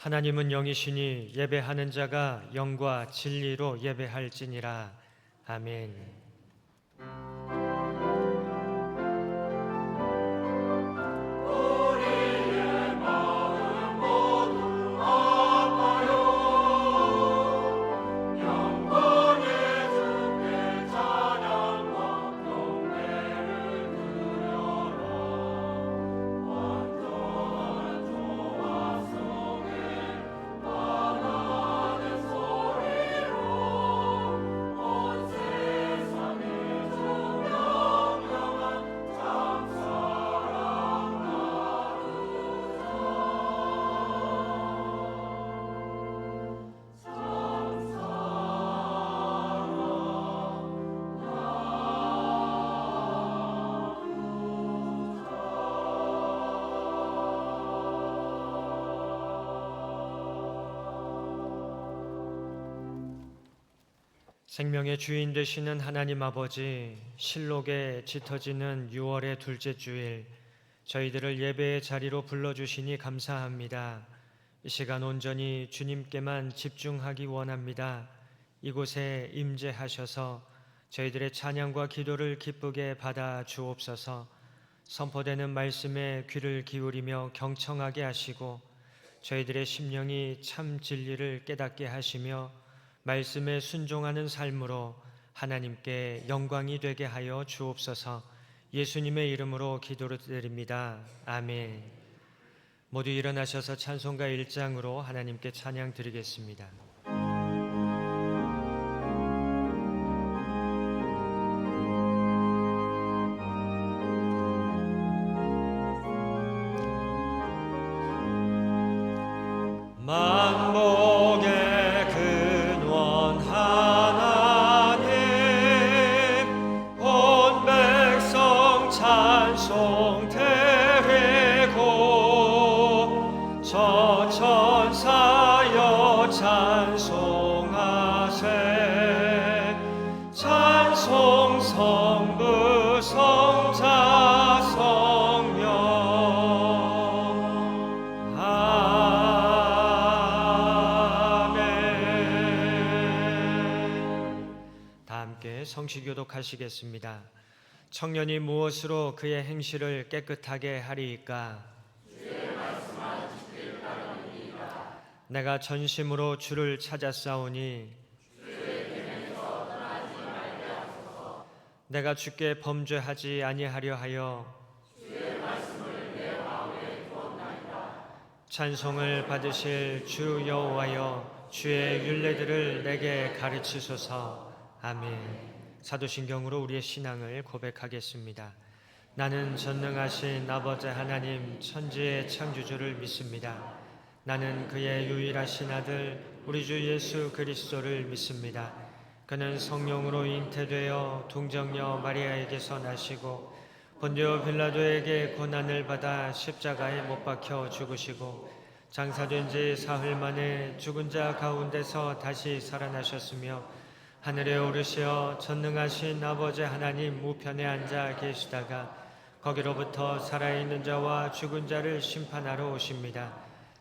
하나님은 영이시니 예배하는 자가 영과 진리로 예배할지니라. 아멘. 생명의 주인 되시는 하나님 아버지, 실록에 짙어지는 6월의 둘째 주일, 저희들을 예배의 자리로 불러주시니 감사합니다. 이 시간 온전히 주님께만 집중하기 원합니다. 이곳에 임재하셔서 저희들의 찬양과 기도를 기쁘게 받아 주옵소서. 선포되는 말씀에 귀를 기울이며 경청하게 하시고 저희들의 심령이 참 진리를 깨닫게 하시며 말씀에 순종하는 삶으로 하나님께 영광이 되게 하여 주옵소서. 예수님의 이름으로 기도를 드립니다. 아멘. 모두 일어나셔서 찬송가 1장으로 하나님께 찬양 드리겠습니다. 성시교독하시겠습니다. 청년이 무엇으로 그의 행실을 깨끗하게 하리이까? 주의 말씀만 지킬 따름이니이다. 내가 전심으로 주를 찾았사오니 주의 길에서 떠나지 말게 하소서. 내가 주께 범죄하지 아니하려 하여 주의 말씀을 내 마음에 두었나이다. 찬송을 받으실 주 여호와여, 주의 율례들을 내게 가르치소서. 아멘. 사도신경으로 우리의 신앙을 고백하겠습니다. 나는 전능하신 아버지 하나님 천지의 창조주를 믿습니다. 나는 그의 유일하신 아들 우리 주 예수 그리스도를 믿습니다. 그는 성령으로 잉태되어 동정녀 마리아에게서 나시고 본디오 빌라도에게 고난을 받아 십자가에 못 박혀 죽으시고 장사된 지 사흘 만에 죽은 자 가운데서 다시 살아나셨으며 하늘에 오르시어 전능하신 아버지 하나님 우편에 앉아 계시다가 거기로부터 살아있는 자와 죽은 자를 심판하러 오십니다.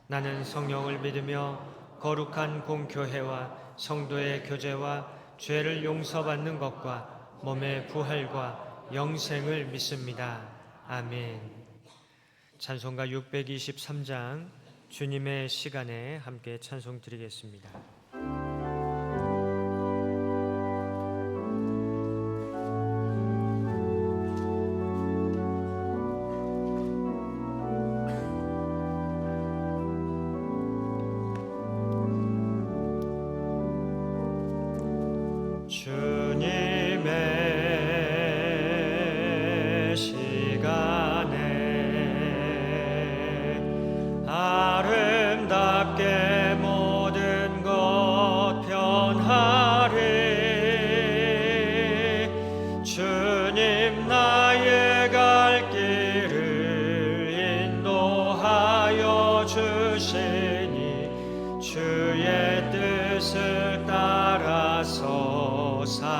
나는 성령을 믿으며 거룩한 공교회와 성도의 교제와 죄를 용서받는 것과 몸의 부활과 영생을 믿습니다. 아멘. 찬송가 623장 주님의 시간에 함께 찬송 드리겠습니다. 주님의 시간에 아름답게 모든 것 변하리. 주님 나의 갈 길을 인도하여 주시니 주의 뜻을 따라서 사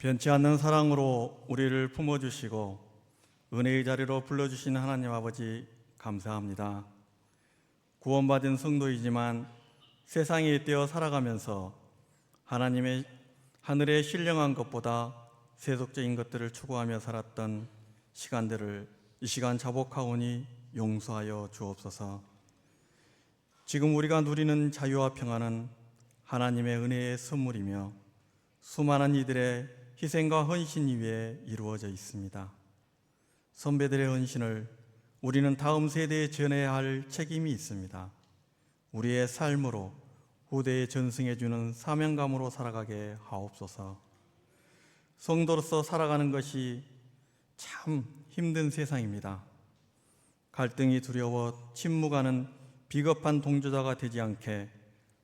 변치 않는 사랑으로 우리를 품어주시고 은혜의 자리로 불러주신 하나님 아버지 감사합니다. 구원받은 성도이지만 세상에 떼어 살아가면서 하나님의 하늘에 신령한 것보다 세속적인 것들을 추구하며 살았던 시간들을 이 시간 자복하오니 용서하여 주옵소서. 지금 우리가 누리는 자유와 평안은 하나님의 은혜의 선물이며 수많은 이들의 희생과 헌신 위에 이루어져 있습니다. 선배들의 헌신을 우리는 다음 세대에 전해야 할 책임이 있습니다. 우리의 삶으로 후대에 전승해주는 사명감으로 살아가게 하옵소서. 성도로서 살아가는 것이 참 힘든 세상입니다. 갈등이 두려워 침묵하는 비겁한 동조자가 되지 않게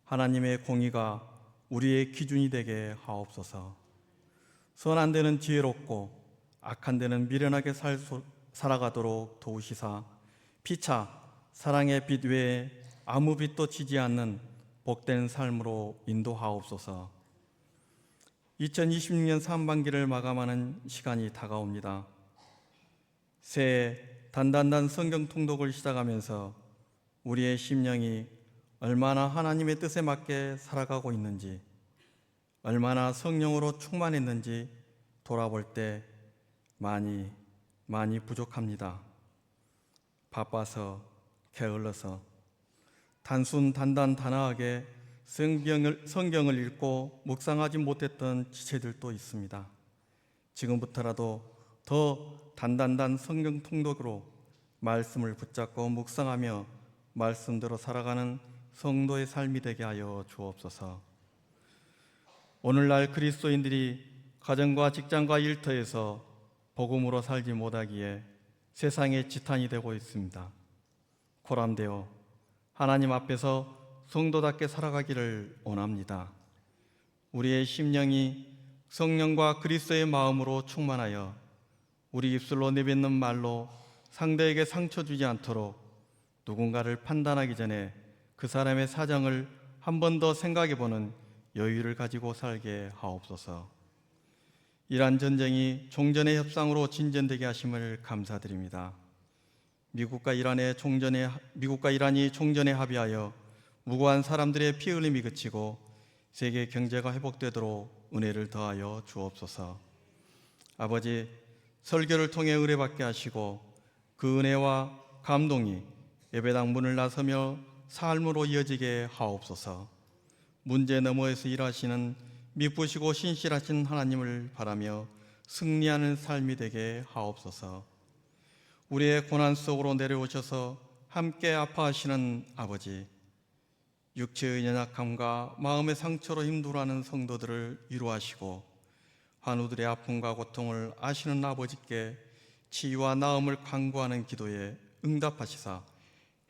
하나님의 공의가 우리의 기준이 되게 하옵소서. 선한 데는 지혜롭고 악한 데는 미련하게 살아가도록 도우시사 피차 사랑의 빛 외에 아무 빛도 지지 않는 복된 삶으로 인도하옵소서. 2026년 상반기를 마감하는 시간이 다가옵니다. 새해 단단한 성경 통독을 시작하면서 우리의 심령이 얼마나 하나님의 뜻에 맞게 살아가고 있는지, 얼마나 성령으로 충만했는지 돌아볼 때 많이 부족합니다. 바빠서 게을러서 단단하게 성경을 읽고 묵상하지 못했던 지체들도 있습니다. 지금부터라도 더 단단한 성경 통독으로 말씀을 붙잡고 묵상하며 말씀대로 살아가는 성도의 삶이 되게 하여 주옵소서. 오늘날 그리스도인들이 가정과 직장과 일터에서 복음으로 살지 못하기에 세상의 지탄이 되고 있습니다. 고람되어 하나님 앞에서 성도답게 살아가기를 원합니다. 우리의 심령이 성령과 그리스도의 마음으로 충만하여 우리 입술로 내뱉는 말로 상대에게 상처 주지 않도록 누군가를 판단하기 전에 그 사람의 사정을 한 번 더 생각해 보는 여유를 가지고 살게 하옵소서. 이란 전쟁이 종전의 협상으로 진전되게 하심을 감사드립니다. 미국과 이란이 종전에 합의하여 무고한 사람들의 피 흘림이 그치고 세계 경제가 회복되도록 은혜를 더하여 주옵소서. 아버지, 설교를 통해 은혜받게 하시고 그 은혜와 감동이 예배당 문을 나서며 삶으로 이어지게 하옵소서. 문제 너머에서 일하시는 미쁘시고 신실하신 하나님을 바라며 승리하는 삶이 되게 하옵소서. 우리의 고난 속으로 내려오셔서 함께 아파하시는 아버지, 육체의 연약함과 마음의 상처로 힘들어하는 성도들을 위로하시고 환우들의 아픔과 고통을 아시는 아버지께 치유와 나음을 간구하는 기도에 응답하시사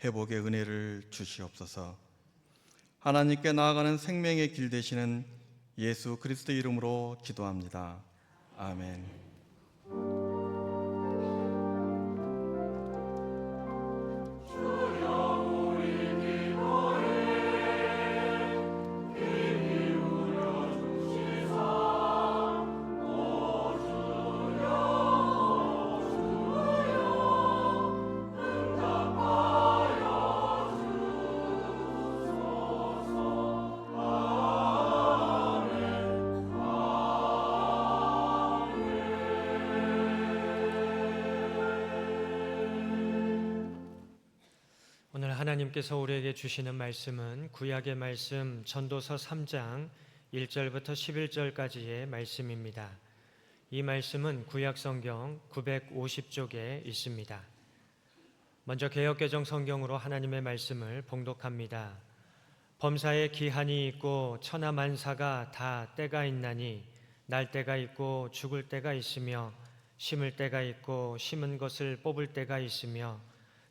회복의 은혜를 주시옵소서. 하나님께 나아가는 생명의 길 되시는 예수 그리스도 이름으로 기도합니다. 아멘. 오늘 하나님께서 우리에게 주시는 말씀은 구약의 말씀 전도서 3장 1절부터 11절까지의 말씀입니다. 이 말씀은 구약 성경 950쪽에 있습니다. 먼저 개역개정 성경으로 하나님의 말씀을 봉독합니다. 범사에 기한이 있고 천하만사가 다 때가 있나니 날 때가 있고 죽을 때가 있으며 심을 때가 있고 심은 것을 뽑을 때가 있으며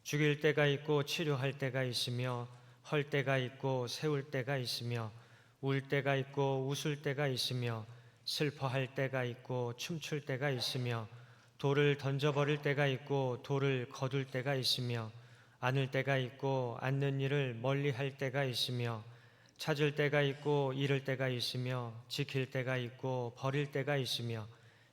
죽일 때가 있고 치료할 때가 있으며 헐 때가 있고 세울 때가 있으며 울 때가 있고 웃을 때가 있으며 슬퍼할 때가 있고 춤출 때가 있으며 돌을 던져버릴 때가 있고 돌을 거둘 때가 있으며 안을 때가 있고 안는 일을 멀리할 때가 있으며 찾을 때가 있고 잃을 때가 있으며 지킬 때가 있고 버릴 때가 있으며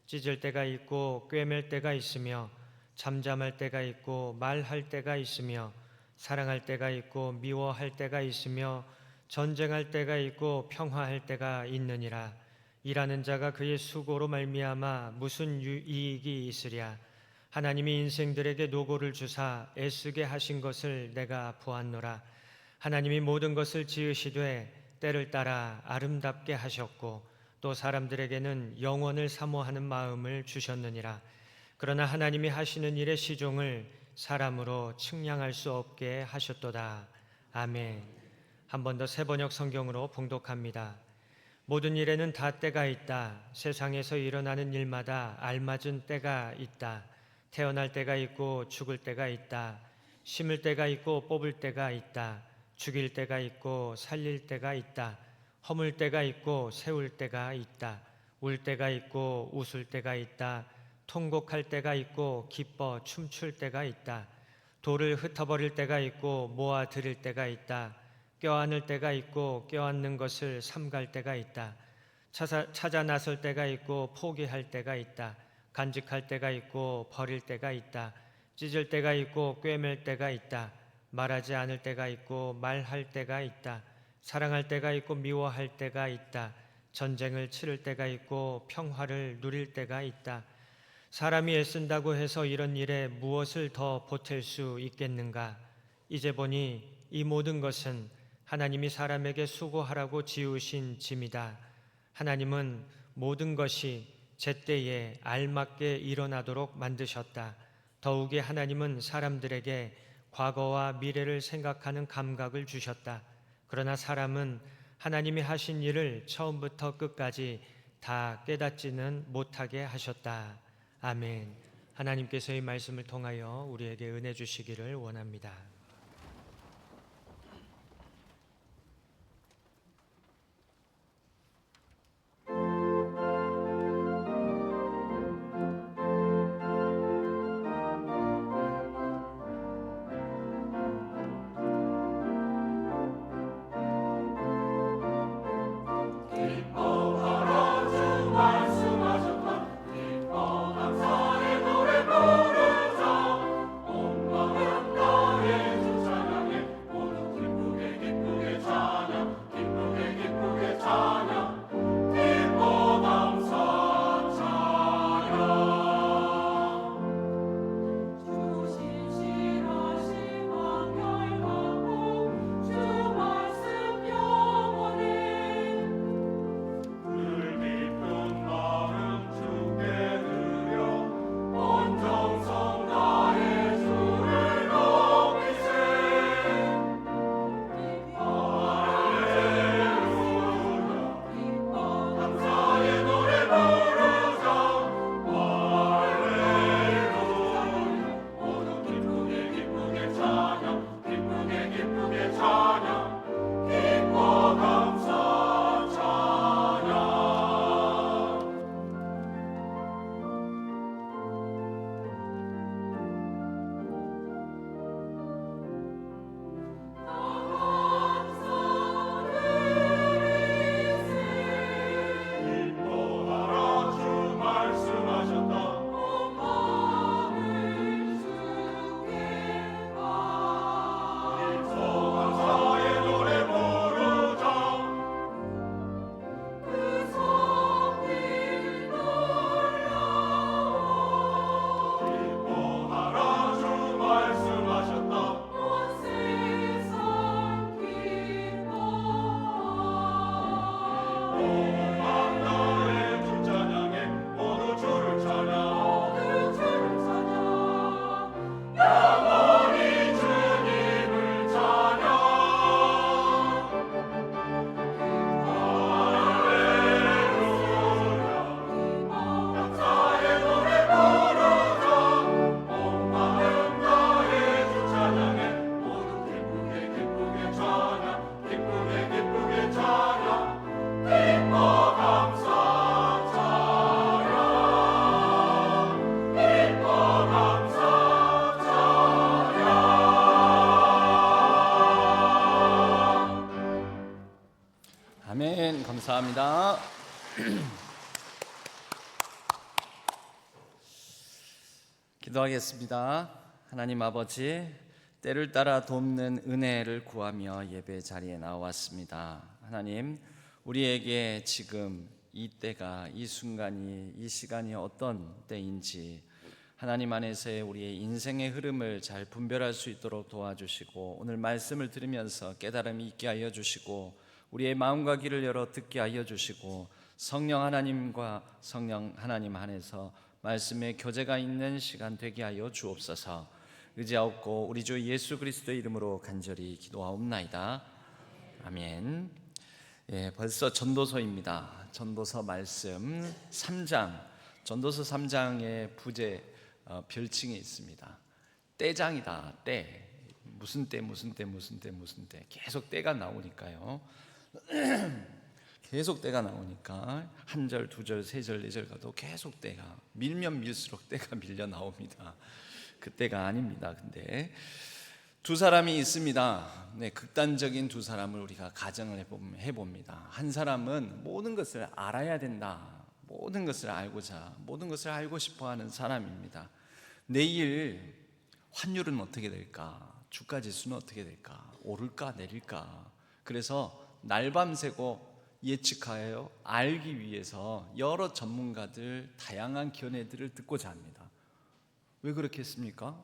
찢을 때가 있고 꿰맬 때가 있으며 잠잠할 때가 있고 말할 때가 있으며 사랑할 때가 있고 미워할 때가 있으며 전쟁할 때가 있고 평화할 때가 있느니라. 일하는 자가 그의 수고로 말미암아 무슨 이익이 있으랴. 하나님이 인생들에게 노고를 주사 애쓰게 하신 것을 내가 보았노라. 하나님이 모든 것을 지으시되 때를 따라 아름답게 하셨고 또 사람들에게는 영원을 사모하는 마음을 주셨느니라. 그러나 하나님이 하시는 일의 시종을 사람으로 측량할 수 없게 하셨도다. 아멘. 한 번 더 새번역 성경으로 봉독합니다. 모든 일에는 다 때가 있다. 세상에서 일어나는 일마다 알맞은 때가 있다. 태어날 때가 있고 죽을 때가 있다. 심을 때가 있고 뽑을 때가 있다. 죽일 때가 있고 살릴 때가 있다. 허물 때가 있고 세울 때가 있다. 울 때가 있고 웃을 때가 있다. 통곡할 때가 있고 기뻐 춤출 때가 있다. 돌을 흩어버릴 때가 있고 모아 들일 때가 있다. 껴안을 때가 있고 껴안는 것을 삼갈 때가 있다. 찾아 나설 때가 있고 포기할 때가 있다. 간직할 때가 있고 버릴 때가 있다. 찢을 때가 있고 꿰맬 때가 있다. 말하지 않을 때가 있고 말할 때가 있다. 사랑할 때가 있고 미워할 때가 있다. 전쟁을 치를 때가 있고 평화를 누릴 때가 있다. 사람이 애쓴다고 해서 이런 일에 무엇을 더 보탤 수 있겠는가? 이제 보니 이 모든 것은 하나님이 사람에게 수고하라고 지으신 짐이다. 하나님은 모든 것이 제때에 알맞게 일어나도록 만드셨다. 더욱이 하나님은 사람들에게 과거와 미래를 생각하는 감각을 주셨다. 그러나 사람은 하나님이 하신 일을 처음부터 끝까지 다 깨닫지는 못하게 하셨다. 아멘. 하나님께서 이 말씀을 통하여 우리에게 은혜 주시기를 원합니다. 온 마음 다해 감사합니다. 기도하겠습니다. 하나님 아버지, 때를 따라 돕는 은혜를 구하며 예배 자리에 나왔습니다. 하나님, 우리에게 지금 이 때가, 이 순간이, 이 시간이 어떤 때인지 하나님 안에서의 우리의 인생의 흐름을 잘 분별할 수 있도록 도와주시고, 오늘 말씀을 들으면서 깨달음이 있게 하여 주시고, 우리의 마음과 귀를 열어 듣게 하여 주시고, 성령 하나님과 성령 하나님 안에서 말씀의 교제가 있는 시간 되게 하여 주옵소서. 의지하옵고 우리 주 예수 그리스도의 이름으로 간절히 기도하옵나이다. 아멘. 벌써 전도서입니다. 전도서 말씀 3장, 전도서 3장의 부제 별칭이 있습니다. 때장이다. 때. 무슨 때 계속 때가 나오니까요. 계속 때가 나오니까 한 절, 두 절, 세 절, 네 절 가도 계속 때가 밀면 밀수록 때가 밀려 나옵니다. 그 때가 아닙니다. 근데 두 사람이 있습니다. 극단적인 두 사람을 우리가 가정을 해봅니다. 한 사람은 모든 것을 알아야 된다. 모든 것을 알고자, 모든 것을 알고 싶어하는 사람입니다. 내일 환율은 어떻게 될까? 주가 지수는 어떻게 될까? 오를까 내릴까? 그래서 날밤새고 예측하여 알기 위해서 여러 전문가들, 다양한 견해들을 듣고자 합니다. 왜 그렇게 했습니까?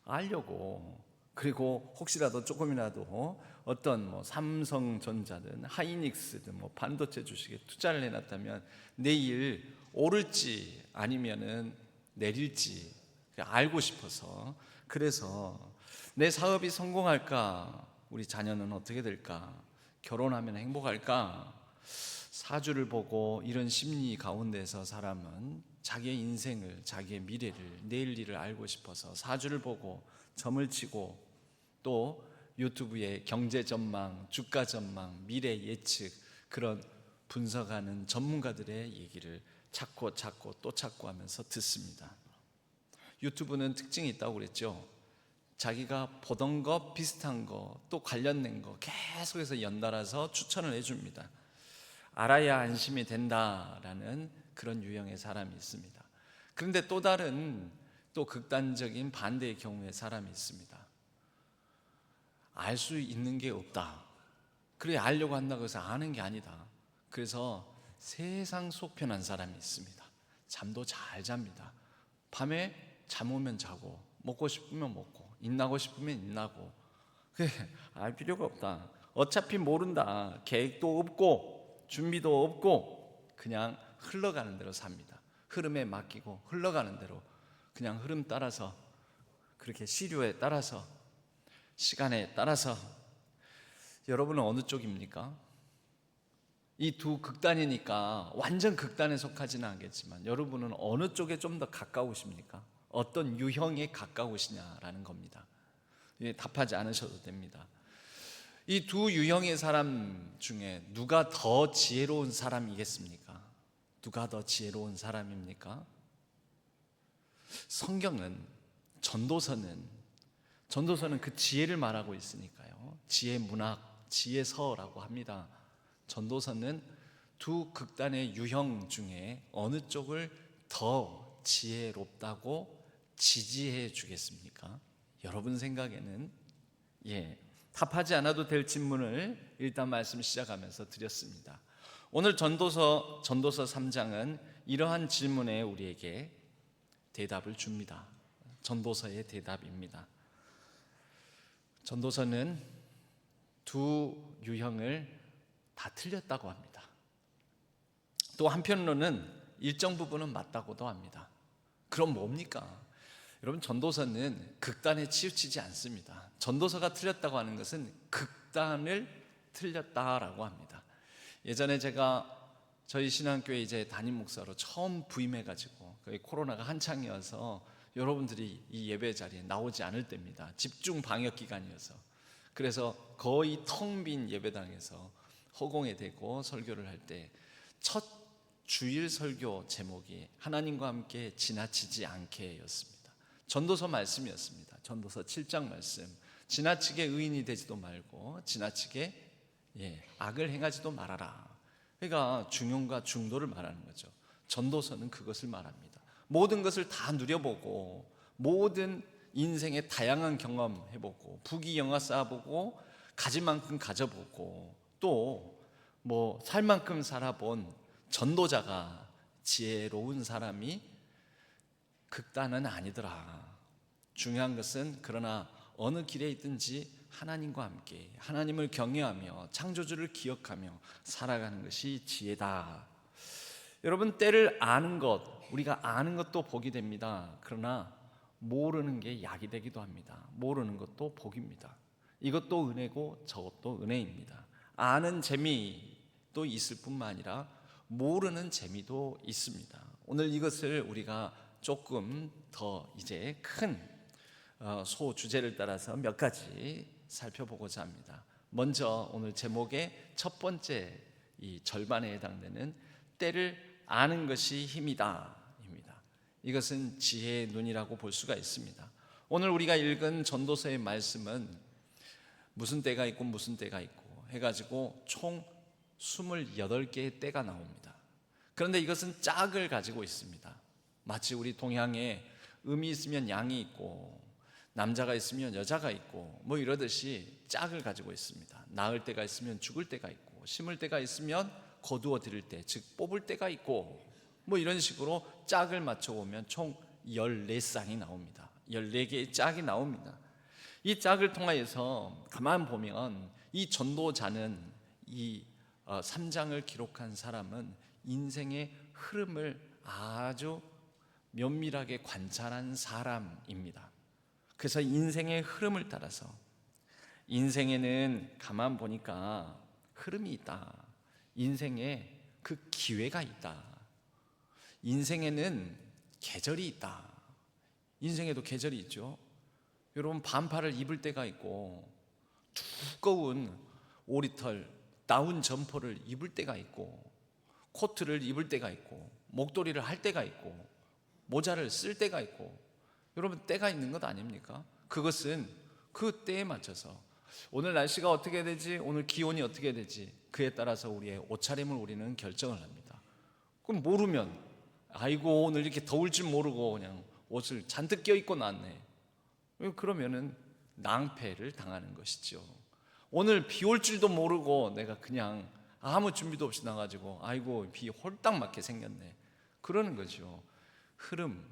알려고. 그리고 혹시라도 조금이라도 어떤 삼성전자든 하이닉스든 반도체 주식에 투자를 해놨다면 내일 오를지 아니면은 내릴지 알고 싶어서, 그래서 내 사업이 성공할까? 우리 자녀는 어떻게 될까? 결혼하면 행복할까? 사주를 보고 이런 심리 가운데서 사람은 자기의 인생을, 자기의 미래를, 내일 일을 알고 싶어서 사주를 보고 점을 치고, 또 유튜브에 경제 전망, 주가 전망, 미래 예측, 그런 분석하는 전문가들의 얘기를 찾고 또 찾고 하면서 듣습니다. 유튜브는 특징이 있다고 그랬죠. 자기가 보던 거, 비슷한 거, 또 관련된 거 계속해서 연달아서 추천을 해줍니다. 알아야 안심이 된다라는 그런 유형의 사람이 있습니다. 그런데 또 다른, 또 극단적인 반대의 경우에 사람이 있습니다. 알 수 있는 게 없다. 그래, 알려고 한다고 해서 아는 게 아니다. 그래서 세상 속편한 사람이 있습니다. 잠도 잘 잡니다. 밤에 잠 오면 자고, 먹고 싶으면 먹고, 인나고 싶으면 인나고. 그래, 알 필요가 없다. 어차피 모른다. 계획도 없고 준비도 없고 그냥 흘러가는 대로 삽니다. 흐름에 맡기고 흘러가는 대로 그냥 흐름 따라서, 그렇게 시류에 따라서, 시간에 따라서. 여러분은 어느 쪽입니까? 이 두 극단이니까 완전 극단에 속하지는 않겠지만 여러분은 어느 쪽에 좀 더 가까우십니까? 어떤 유형에 가까우시냐라는 겁니다. 답하지 않으셔도 됩니다. 이 두 유형의 사람 중에 누가 더 지혜로운 사람이겠습니까? 누가 더 지혜로운 사람입니까? 성경은, 전도서는 그 지혜를 말하고 있으니까요. 지혜 문학, 지혜서라고 합니다. 전도서는 두 극단의 유형 중에 어느 쪽을 더 지혜롭다고 지지해 주겠습니까? 여러분 생각에는 답하지 않아도 될 질문을 일단 말씀 시작하면서 드렸습니다. 오늘 전도서 3장은 이러한 질문에 우리에게 대답을 줍니다. 전도서의 대답입니다. 전도서는 두 유형을 다 틀렸다고 합니다. 또 한편으로는 일정 부분은 맞다고도 합니다. 그럼 뭡니까? 여러분, 전도서는 극단에 치우치지 않습니다. 전도서가 틀렸다고 하는 것은 극단을 틀렸다라고 합니다. 예전에 제가 저희 신앙교회 이제 담임 목사로 처음 부임해가지고 코로나가 한창이어서 여러분들이 이 예배 자리에 나오지 않을 때입니다. 집중 방역 기간이어서. 그래서 거의 텅 빈 예배당에서 허공에 대고 설교를 할 때 첫 주일 설교 제목이 하나님과 함께 지나치지 않게였습니다. 전도서 말씀이었습니다. 전도서 7장 말씀. 지나치게 의인이 되지도 말고 지나치게 악을 행하지도 말아라. 그러니까 중용과 중도를 말하는 거죠. 전도서는 그것을 말합니다. 모든 것을 다 누려보고 모든 인생의 다양한 경험 해보고 부귀영화 쌓아보고 가질 만큼 가져보고 또 뭐 살 만큼 살아본 전도자가 지혜로운 사람이 극단은 아니더라. 중요한 것은 그러나 어느 길에 있든지 하나님과 함께 하나님을 경외하며 창조주를 기억하며 살아가는 것이 지혜다. 여러분, 때를 아는 것, 우리가 아는 것도 복이 됩니다. 그러나 모르는 게 약이 되기도 합니다. 모르는 것도 복입니다. 이것도 은혜고 저것도 은혜입니다. 아는 재미도 있을 뿐만 아니라 모르는 재미도 있습니다. 오늘 이것을 우리가 조금 더 이제 큰 소주제를 따라서 몇 가지 살펴보고자 합니다. 먼저 오늘 제목의 첫 번째 이 절반에 해당되는 때를 아는 것이 힘이다 입니다. 이것은 지혜의 눈이라고 볼 수가 있습니다. 오늘 우리가 읽은 전도서의 말씀은 무슨 때가 있고 무슨 때가 있고 해가지고 총 28개의 때가 나옵니다. 그런데 이것은 짝을 가지고 있습니다. 마치 우리 동양에 음이 있으면 양이 있고 남자가 있으면 여자가 있고 뭐 이러듯이 짝을 가지고 있습니다. 낳을 때가 있으면 죽을 때가 있고 심을 때가 있으면 거두어 들일 때, 즉 뽑을 때가 있고 뭐 이런 식으로 짝을 맞춰보면 총 14쌍이 나옵니다. 14개의 짝이 나옵니다. 이 짝을 통하여서 가만 보면 이 전도자는 이 3장을 기록한 사람은 인생의 흐름을 아주 면밀하게 관찰한 사람입니다. 그래서 인생의 흐름을 따라서 인생에는 가만 보니까 흐름이 있다. 인생에 그 기회가 있다. 인생에는 계절이 있다. 인생에도 계절이 있죠. 여러분, 반팔을 입을 때가 있고 두꺼운 오리털 다운 점퍼를 입을 때가 있고 코트를 입을 때가 있고 목도리를 할 때가 있고 모자를 쓸 때가 있고 여러분, 때가 있는 것 아닙니까? 그것은 그 때에 맞춰서 오늘 날씨가 어떻게 되지, 오늘 기온이 어떻게 되지, 그에 따라서 우리의 옷차림을 우리는 결정을 합니다. 그럼 모르면 아이고 오늘 이렇게 더울 줄 모르고 그냥 옷을 잔뜩 껴입고 났네. 그러면은 낭패를 당하는 것이죠. 오늘 비 올 줄도 모르고 내가 그냥 아무 준비도 없이 나가지고 아이고 비 홀딱 맞게 생겼네. 그러는 거죠. 흐름,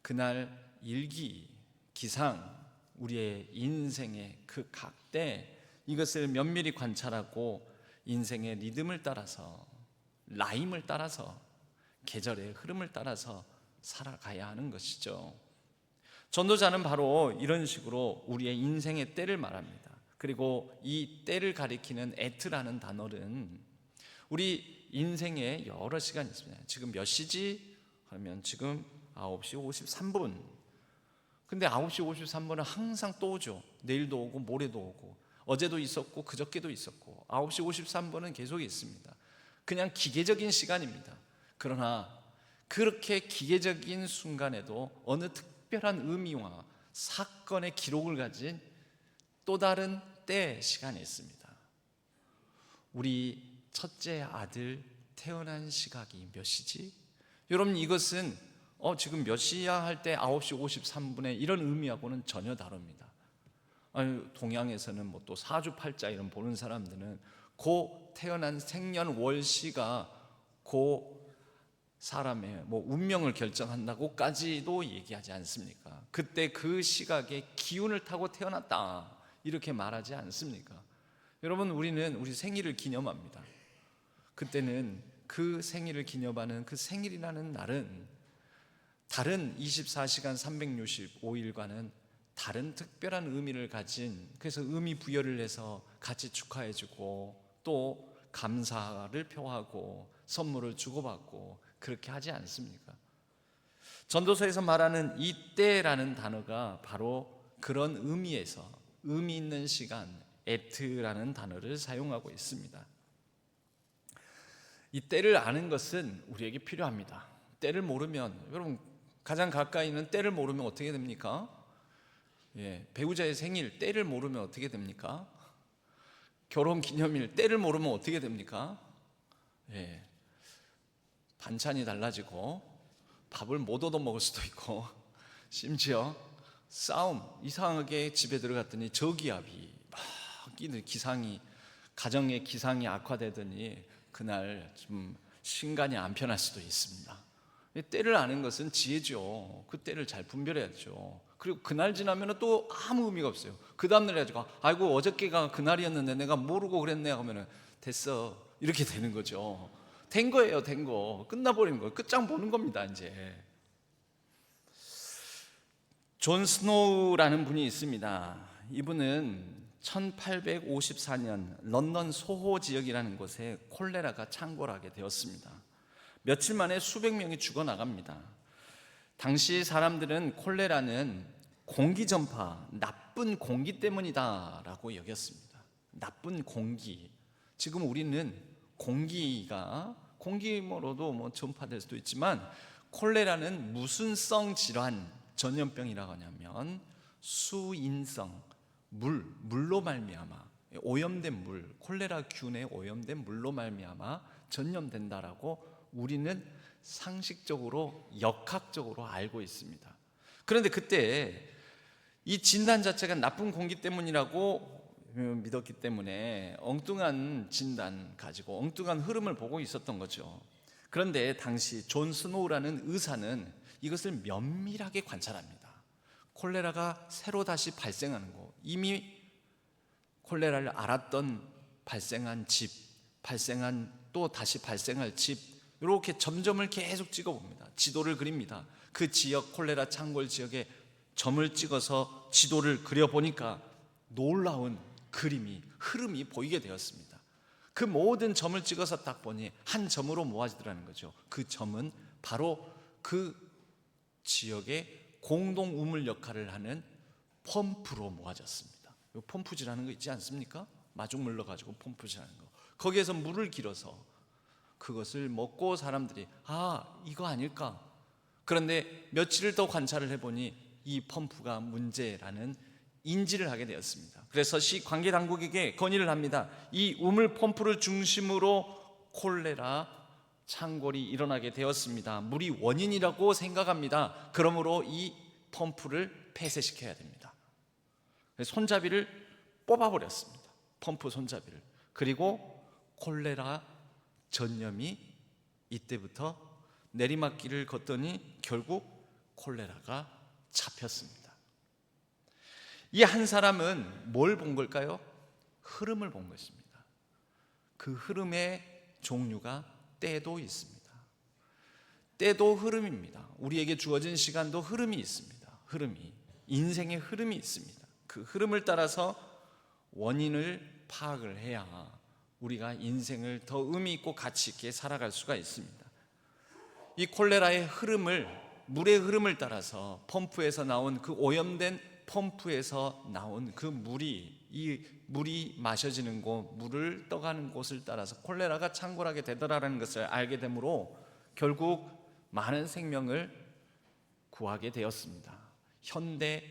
그날 일기, 기상, 우리의 인생의 그 각때 이것을 면밀히 관찰하고 인생의 리듬을 따라서 라임을 따라서 계절의 흐름을 따라서 살아가야 하는 것이죠. 전도자는 바로 이런 식으로 우리의 인생의 때를 말합니다. 그리고 이 때를 가리키는 에트라는 단어는 우리 인생에 여러 시간이 있습니다. 지금 몇 시지? 그러면 지금 9시 53분. 근데 9시 53분은 항상 또 오죠. 내일도 오고 모레도 오고 어제도 있었고 그저께도 있었고 9시 53분은 계속 있습니다. 그냥 기계적인 시간입니다. 그러나 그렇게 기계적인 순간에도 어느 특별한 의미와 사건의 기록을 가진 또 다른 때 시간이 있습니다. 우리 첫째 아들 태어난 시각이 몇 시지? 여러분, 이것은 지금 몇 시야 할 때 9시 53분에 이런 의미하고는 전혀 다릅니다. 아니, 동양에서는 뭐 또 사주팔자 이런 보는 사람들은 그 태어난 생년월시가 그 사람의 뭐 운명을 결정한다고까지도 얘기하지 않습니까? 그때 그 시각에 기운을 타고 태어났다 이렇게 말하지 않습니까? 여러분, 우리는 우리 생일을 기념합니다. 그때는 그 생일을 기념하는 그 생일이라는 날은 다른 24시간 365일과는 다른 특별한 의미를 가진, 그래서 의미 부여를 해서 같이 축하해주고 또 감사를 표하고 선물을 주고받고 그렇게 하지 않습니까? 전도서에서 말하는 이때라는 단어가 바로 그런 의미에서 의미 있는 시간, 에트라는 단어를 사용하고 있습니다. 이 때를 아는 것은 우리에게 필요합니다. 때를 모르면, 여러분 가장 가까이 있는 때를 모르면 어떻게 됩니까? 배우자의 생일 때를 모르면 어떻게 됩니까? 결혼 기념일 때를 모르면 어떻게 됩니까? 예, 반찬이 달라지고 밥을 못 얻어 먹을 수도 있고, 심지어 싸움, 이상하게 집에 들어갔더니 저기압이 막 끼는 기상이, 가정의 기상이 악화되더니 그날 좀 신간이 안 편할 수도 있습니다. 때를 아는 것은 지혜죠. 그 때를 잘 분별해야죠. 그리고 그날 지나면 또 아무 의미가 없어요. 그 다음날 해가지고 아이고 어저께가 그날이었는데 내가 모르고 그랬네 하면은 됐어, 이렇게 되는 거죠. 된 거예요. 된 거 끝나버리는 거예요. 끝장 보는 겁니다. 이제 존 스노우라는 분이 있습니다. 이분은 1854년 런던 소호 지역이라는 곳에 콜레라가 창궐하게 되었습니다. 며칠 만에 수백 명이 죽어나갑니다. 당시 사람들은 콜레라는 공기 전파, 나쁜 공기 때문이다라고 여겼습니다. 나쁜 공기. 지금 우리는 공기모로도 뭐 전파될 수도 있지만, 콜레라는 무슨성 질환 전염병이라고 하냐면 수인성, 물로 말미암아 오염된 물, 콜레라균에 오염된 물로 말미암아 전염된다라고 우리는 상식적으로, 역학적으로 알고 있습니다. 그런데 그때 이 진단 자체가 나쁜 공기 때문이라고 믿었기 때문에 엉뚱한 진단 가지고 엉뚱한 흐름을 보고 있었던 거죠. 그런데 당시 존 스노우라는 의사는 이것을 면밀하게 관찰합니다. 콜레라가 새로 다시 발생하는 거, 이미 콜레라를 알았던 발생한 집, 발생한 또 다시 발생할 집, 이렇게 점점을 계속 찍어봅니다. 지도를 그립니다. 그 지역, 콜레라 창궐 지역에 점을 찍어서 지도를 그려보니까 놀라운 그림이, 흐름이 보이게 되었습니다. 그 모든 점을 찍어서 딱 보니 한 점으로 모아지더라는 거죠. 그 점은 바로 그 지역의 공동 우물 역할을 하는 펌프로 모아졌습니다. 펌프질하는 거 있지 않습니까? 마중물 넣어가지고 펌프질하는 거. 거기에서 물을 길어서 그것을 먹고 사람들이 이거 아닐까? 그런데 며칠을 더 관찰을 해보니 이 펌프가 문제라는 인지를 하게 되었습니다. 그래서 시 관계 당국에게 건의를 합니다. 이 우물 펌프를 중심으로 콜레라 창궐이 일어나게 되었습니다. 물이 원인이라고 생각합니다. 그러므로 이 펌프를 폐쇄시켜야 됩니다. 손잡이를 뽑아버렸습니다. 펌프 손잡이를. 그리고 콜레라 전염이 이때부터 내리막길을 걷더니 결국 콜레라가 잡혔습니다. 이 한 사람은 뭘 본 걸까요? 흐름을 본 것입니다. 그 흐름의 종류가 때도 있습니다. 때도 흐름입니다. 우리에게 주어진 시간도 흐름이 있습니다. 흐름이, 인생의 흐름이 있습니다. 그 흐름을 따라서 원인을 파악을 해야 우리가 인생을 더 의미 있고 가치 있게 살아갈 수가 있습니다. 이 콜레라의 흐름을, 물의 흐름을 따라서 펌프에서 나온 그 오염된 펌프에서 나온 그 물이, 이 물이 마셔지는 곳, 물을 떠가는 곳을 따라서 콜레라가 창궐하게 되더라라는 것을 알게 되므로 결국 많은 생명을 구하게 되었습니다. 현대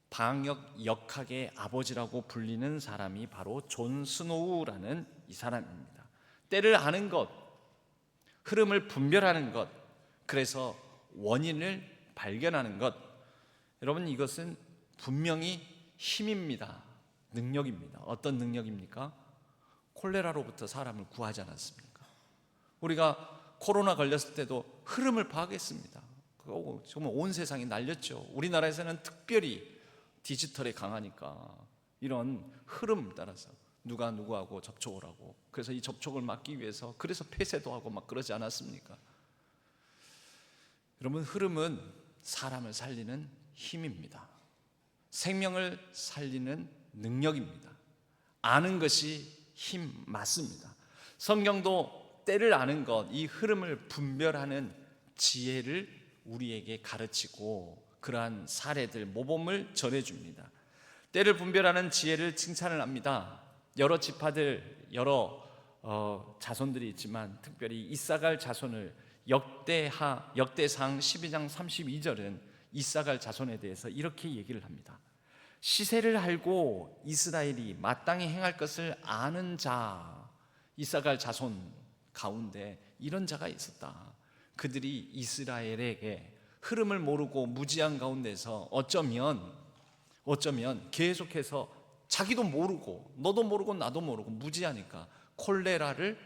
방역 역학의 아버지라고 불리는 사람이 바로 존 스노우라는 이 사람입니다. 때를 아는 것, 흐름을 분별하는 것, 그래서 원인을 발견하는 것, 여러분 이것은 분명히 힘입니다. 능력입니다. 어떤 능력입니까? 콜레라로부터 사람을 구하지 않았습니까? 우리가 코로나 걸렸을 때도 흐름을 파악했습니다. 정말 온 세상이 날렸죠. 우리나라에서는 특별히 디지털에 강하니까 이런 흐름 따라서 누가 누구하고 접촉을 하고, 그래서 이 접촉을 막기 위해서 그래서 폐쇄도 하고 막 그러지 않았습니까? 여러분, 흐름은 사람을 살리는 힘입니다. 생명을 살리는 능력입니다. 아는 것이 힘 맞습니다. 성경도 때를 아는 것, 이 흐름을 분별하는 지혜를 우리에게 가르치고 그러한 사례들, 모범을 전해줍니다. 때를 분별하는 지혜를 칭찬을 합니다. 여러 지파들, 여러 자손들이 있지만 특별히 이사갈 자손을 역대상 12장 32절은 이사갈 자손에 대해서 이렇게 얘기를 합니다. 시세를 알고 이스라엘이 마땅히 행할 것을 아는 자, 이사갈 자손, 가운데 이런 자가 있었다. 그들이 이스라엘에게 흐름을 모르고 무지한 가운데서 어쩌면 계속해서 자기도 모르고 너도 모르고 나도 모르고 무지하니까 콜레라를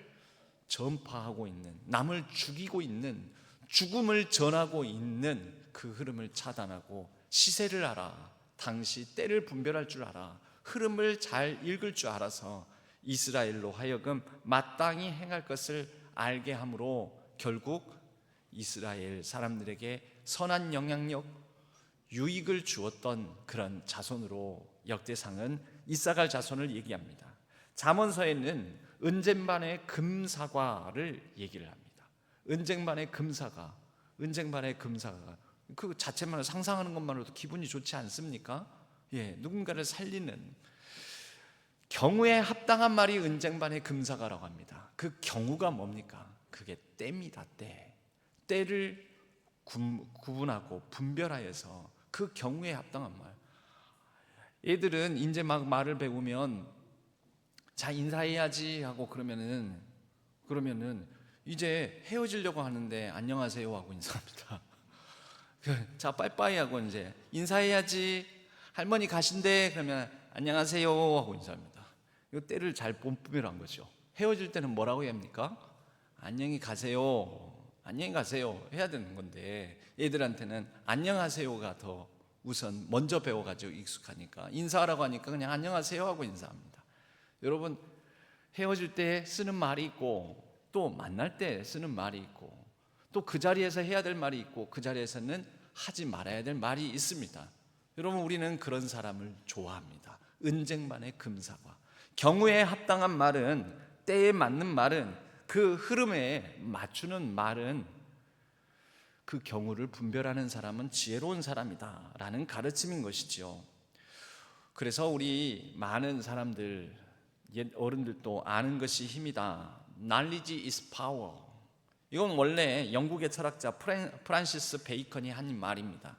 전파하고 있는, 남을 죽이고 있는, 죽음을 전하고 있는 그 흐름을 차단하고 시세를 알아, 당시 때를 분별할 줄 알아, 흐름을 잘 읽을 줄 알아서 이스라엘로 하여금 마땅히 행할 것을 알게 함으로 결국 이스라엘 사람들에게 선한 영향력, 유익을 주었던 그런 자손으로 역대상은 이사갈 자손을 얘기합니다. 잠언서에는 은쟁반의 금사과를 얘기를 합니다. 은쟁반의 금사과 그 자체만 상상하는 것만으로도 기분이 좋지 않습니까? 누군가를 살리는 경우에 합당한 말이 은쟁반의 금사과라고 합니다. 그 경우가 뭡니까? 그게 때입니다. 때를 구분하고 분별하여서 그 경우에 합당한 말. 얘들은 이제 막 말을 배우면 자 인사해야지 하고 그러면은 이제 헤어지려고 하는데 안녕하세요 하고 인사합니다. 자 빠이빠이 하고 이제 인사해야지, 할머니 가신대 그러면 안녕하세요 하고 인사합니다. 이거 때를 잘 분별한 거죠. 헤어질 때는 뭐라고 해야 합니까? 안녕히 가세요 해야 되는 건데 얘들한테는 안녕하세요가 더 우선 먼저 배워가지고 익숙하니까 인사하라고 하니까 그냥 안녕하세요 하고 인사합니다. 여러분, 헤어질 때 쓰는 말이 있고 또 만날 때 쓰는 말이 있고 또 그 자리에서 해야 될 말이 있고 그 자리에서는 하지 말아야 될 말이 있습니다. 여러분, 우리는 그런 사람을 좋아합니다. 은쟁반의 금사과. 경우에 합당한 말은, 때에 맞는 말은, 그 흐름에 맞추는 말은, 그 경우를 분별하는 사람은 지혜로운 사람이다 라는 가르침인 것이죠. 그래서 우리 많은 사람들, 옛 어른들도 아는 것이 힘이다. Knowledge is power. 이건 원래 영국의 철학자 프란시스 베이컨이 한 말입니다.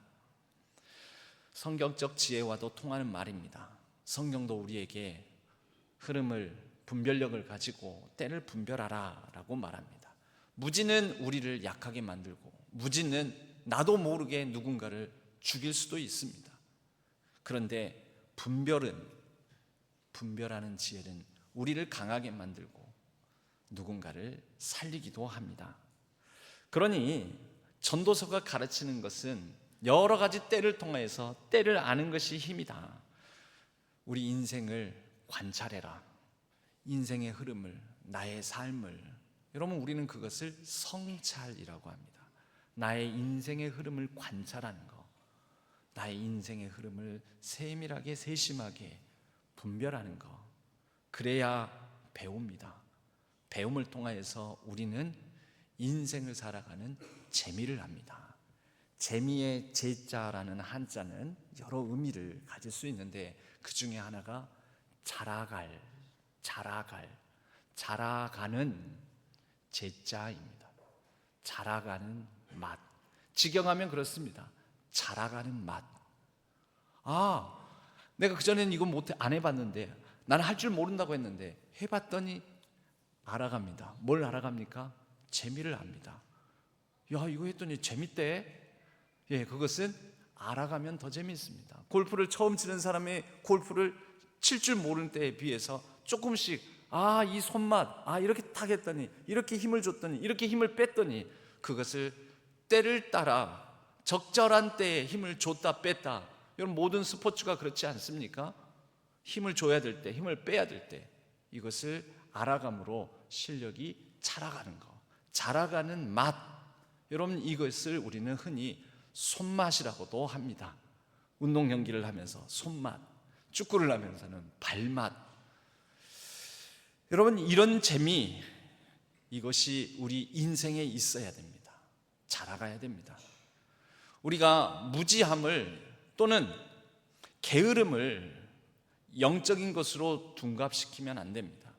성경적 지혜와도 통하는 말입니다. 성경도 우리에게 흐름을, 분별력을 가지고 때를 분별하라 라고 말합니다. 무지는 우리를 약하게 만들고 무지는 나도 모르게 누군가를 죽일 수도 있습니다. 그런데 분별하는 지혜는 우리를 강하게 만들고 누군가를 살리기도 합니다. 그러니 전도서가 가르치는 것은 여러 가지 때를 통해서 때를 아는 것이 힘이다. 우리 인생을 관찰해라. 인생의 흐름을, 나의 삶을. 여러분, 우리는 그것을 성찰이라고 합니다. 나의 인생의 흐름을 관찰하는 것, 나의 인생의 흐름을 세밀하게 세심하게 분별하는 것, 그래야 배웁니다. 배움을 통하여서 우리는 인생을 살아가는 재미를 합니다. 재미의 제자라는 한자는 여러 의미를 가질 수 있는데 그 중에 하나가 자라가는 제자입니다. 자라가는 맛. 직역하면 그렇습니다. 자라가는 맛. 내가 그전에는 이거 안 해봤는데, 나는 할 줄 모른다고 했는데 해봤더니 알아갑니다. 뭘 알아갑니까? 재미를 압니다. 야, 이거 했더니 재밌대. 그것은 알아가면 더 재미있습니다. 골프를 처음 치는 사람이 골프를 칠 줄 모르는 때에 비해서 조금씩 이 손맛, 이렇게 탁 했더니, 이렇게 힘을 줬더니, 이렇게 힘을 뺐더니, 그것을 때를 따라 적절한 때에 힘을 줬다 뺐다. 여러분, 모든 스포츠가 그렇지 않습니까? 힘을 줘야 될 때, 힘을 빼야 될 때, 이것을 알아감으로 실력이 자라가는 것, 자라가는 맛. 여러분, 이것을 우리는 흔히 손맛이라고도 합니다. 운동 경기를 하면서 손맛, 축구를 하면서는 발맛. 여러분, 이런 재미, 이것이 우리 인생에 있어야 됩니다. 자라가야 됩니다. 우리가 무지함을 또는 게으름을 영적인 것으로 둔갑시키면 안 됩니다.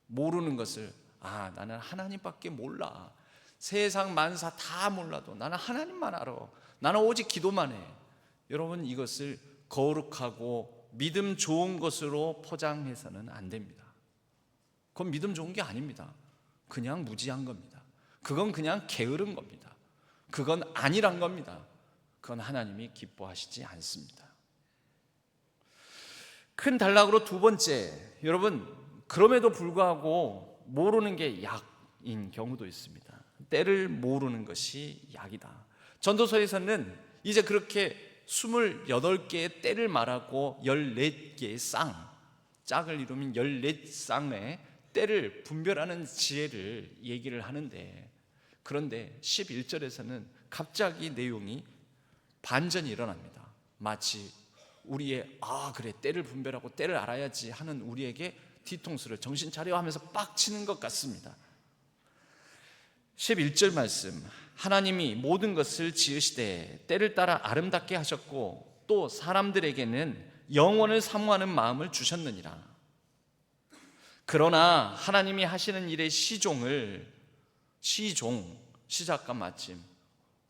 모르는 것을, 나는 하나님밖에 몰라. 세상 만사 다 몰라도 나는 하나님만 알아. 나는 오직 기도만 해. 여러분, 이것을 거룩하고 믿음 좋은 것으로 포장해서는 안 됩니다. 그건 믿음 좋은 게 아닙니다. 그냥 무지한 겁니다. 그건 그냥 게으른 겁니다. 그건 아니란 겁니다. 그건 하나님이 기뻐하시지 않습니다. 큰 단락으로 두 번째, 여러분, 그럼에도 불구하고 모르는 게 약인 경우도 있습니다. 때를 모르는 것이 약이다. 전도서에서는 이제 그렇게 28개의 때를 말하고 14개의 짝을 이루면 14쌍의 때를 분별하는 지혜를 얘기를 하는데, 그런데 11절에서는 갑자기 내용이 반전이 일어납니다. 마치 우리의 그래, 때를 분별하고 때를 알아야지 하는 우리에게 뒤통수를 정신 차려 하면서 빡치는 것 같습니다. 11절 말씀, 하나님이 모든 것을 지으시되 때를 따라 아름답게 하셨고 또 사람들에게는 영원을 사모하는 마음을 주셨느니라. 그러나 하나님이 하시는 일의 시작과 마침,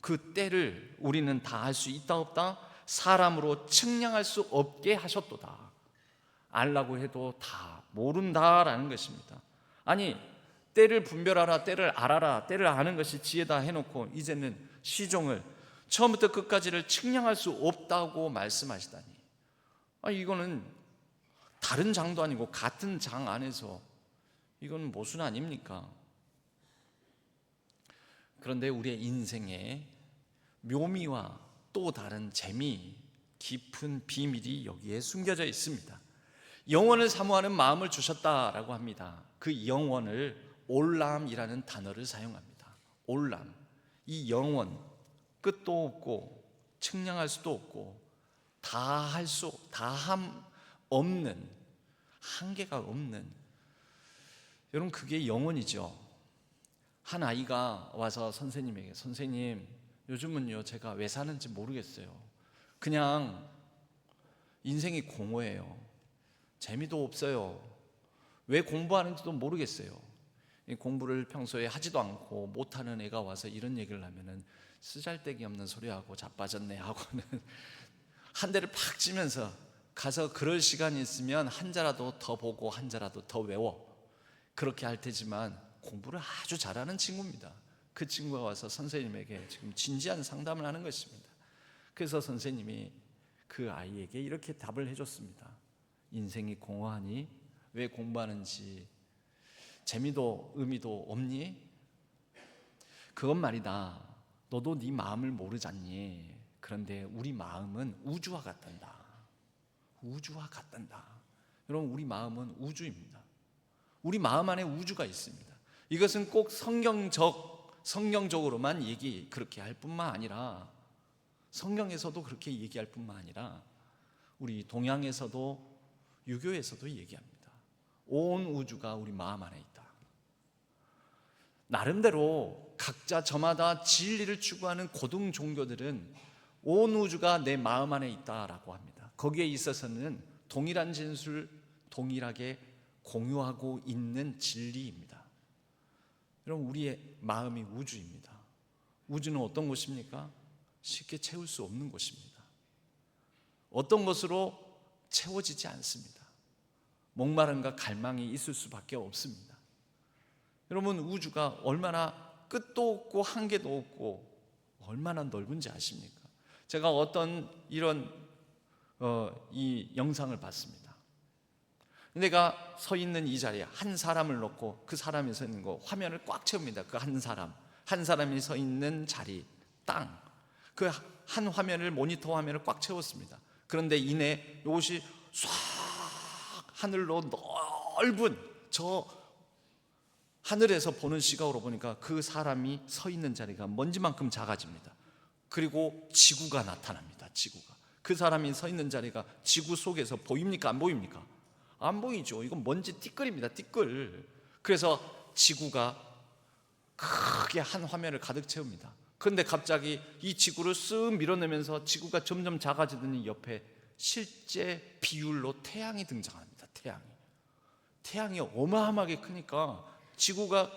그 때를 우리는 다 할 수 있다 없다? 사람으로 측량할 수 없게 하셨도다. 알라고 해도 다 모른다라는 것입니다. 아니, 때를 분별하라, 때를 알아라, 때를 아는 것이 지혜다 해놓고 이제는 시종을 처음부터 끝까지를 측량할 수 없다고 말씀하시다니, 이거는 다른 장도 아니고 같은 장 안에서 이건 모순 아닙니까? 그런데 우리의 인생에 묘미와 또 다른 재미, 깊은 비밀이 여기에 숨겨져 있습니다. 영원을 사모하는 마음을 주셨다라고 합니다. 그 영원을 올람이라는 단어를 사용합니다. 올람, 이 영원, 끝도 없고 측량할 수도 없고 다함 없는, 한계가 없는, 여러분, 그게 영원이죠. 한 아이가 와서 선생님에게, 선생님, 요즘은요 제가 왜 사는지 모르겠어요. 그냥 인생이 공허해요. 재미도 없어요. 왜 공부하는지도 모르겠어요. 공부를 평소에 하지도 않고 못하는 애가 와서 이런 얘기를 하면은 쓰잘데기 없는 소리하고 자빠졌네 하고는 한 대를 팍 치면서 가서 그럴 시간이 있으면 한 자라도 더 보고 한 자라도 더 외워, 그렇게 할 테지만 공부를 아주 잘하는 친구입니다. 그 친구가 와서 선생님에게 지금 진지한 상담을 하는 것입니다. 그래서 선생님이 그 아이에게 이렇게 답을 해줬습니다. 인생이 공허하니? 왜 공부하는지 재미도 의미도 없니? 그건 말이다, 너도 네 마음을 모르잖니. 그런데 우리 마음은 우주와 같단다. 우주와 같단다. 여러분, 우리 마음은 우주입니다. 우리 마음 안에 우주가 있습니다. 이것은 꼭 성경적으로만 그렇게 할 뿐만 아니라, 성경에서도 그렇게 얘기할 뿐만 아니라 우리 동양에서도 유교에서도 얘기합니다. 온 우주가 우리 마음 안에 있다. 나름대로 각자 저마다 진리를 추구하는 고등 종교들은 온 우주가 내 마음 안에 있다라고 합니다. 거기에 있어서는 동일한 진술, 동일하게 공유하고 있는 진리입니다. 여러분, 우리의 마음이 우주입니다. 우주는 어떤 곳입니까? 쉽게 채울 수 없는 곳입니다. 어떤 것으로 채워지지 않습니다. 목마름과 갈망이 있을 수밖에 없습니다. 여러분, 우주가 얼마나 끝도 없고 한계도 없고 얼마나 넓은지 아십니까? 제가 어떤 이 영상을 봤습니다. 내가 서 있는 이 자리에 한 사람을 놓고 그 사람이 서 있는 거 화면을 꽉 채웁니다. 그 한 사람이 서 있는 자리, 땅, 그 한 화면을, 모니터 화면을 꽉 채웠습니다. 그런데 이내 이것이 싹 하늘로 넓은 저 하늘에서 보는 시각으로 보니까 그 사람이 서 있는 자리가 먼지만큼 작아집니다. 그리고 지구가 나타납니다. 지구가, 그 사람이 서 있는 자리가 지구 속에서 보입니까? 안 보입니까? 안 보이죠. 이건 먼지 띠끌입니다. 띠끌. 그래서 지구가 크게 한 화면을 가득 채웁니다. 그런데 갑자기 이 지구를 쓱 밀어내면서 지구가 점점 작아지더니 옆에 실제 비율로 태양이 등장합니다. 태양이 어마어마하게 크니까 지구가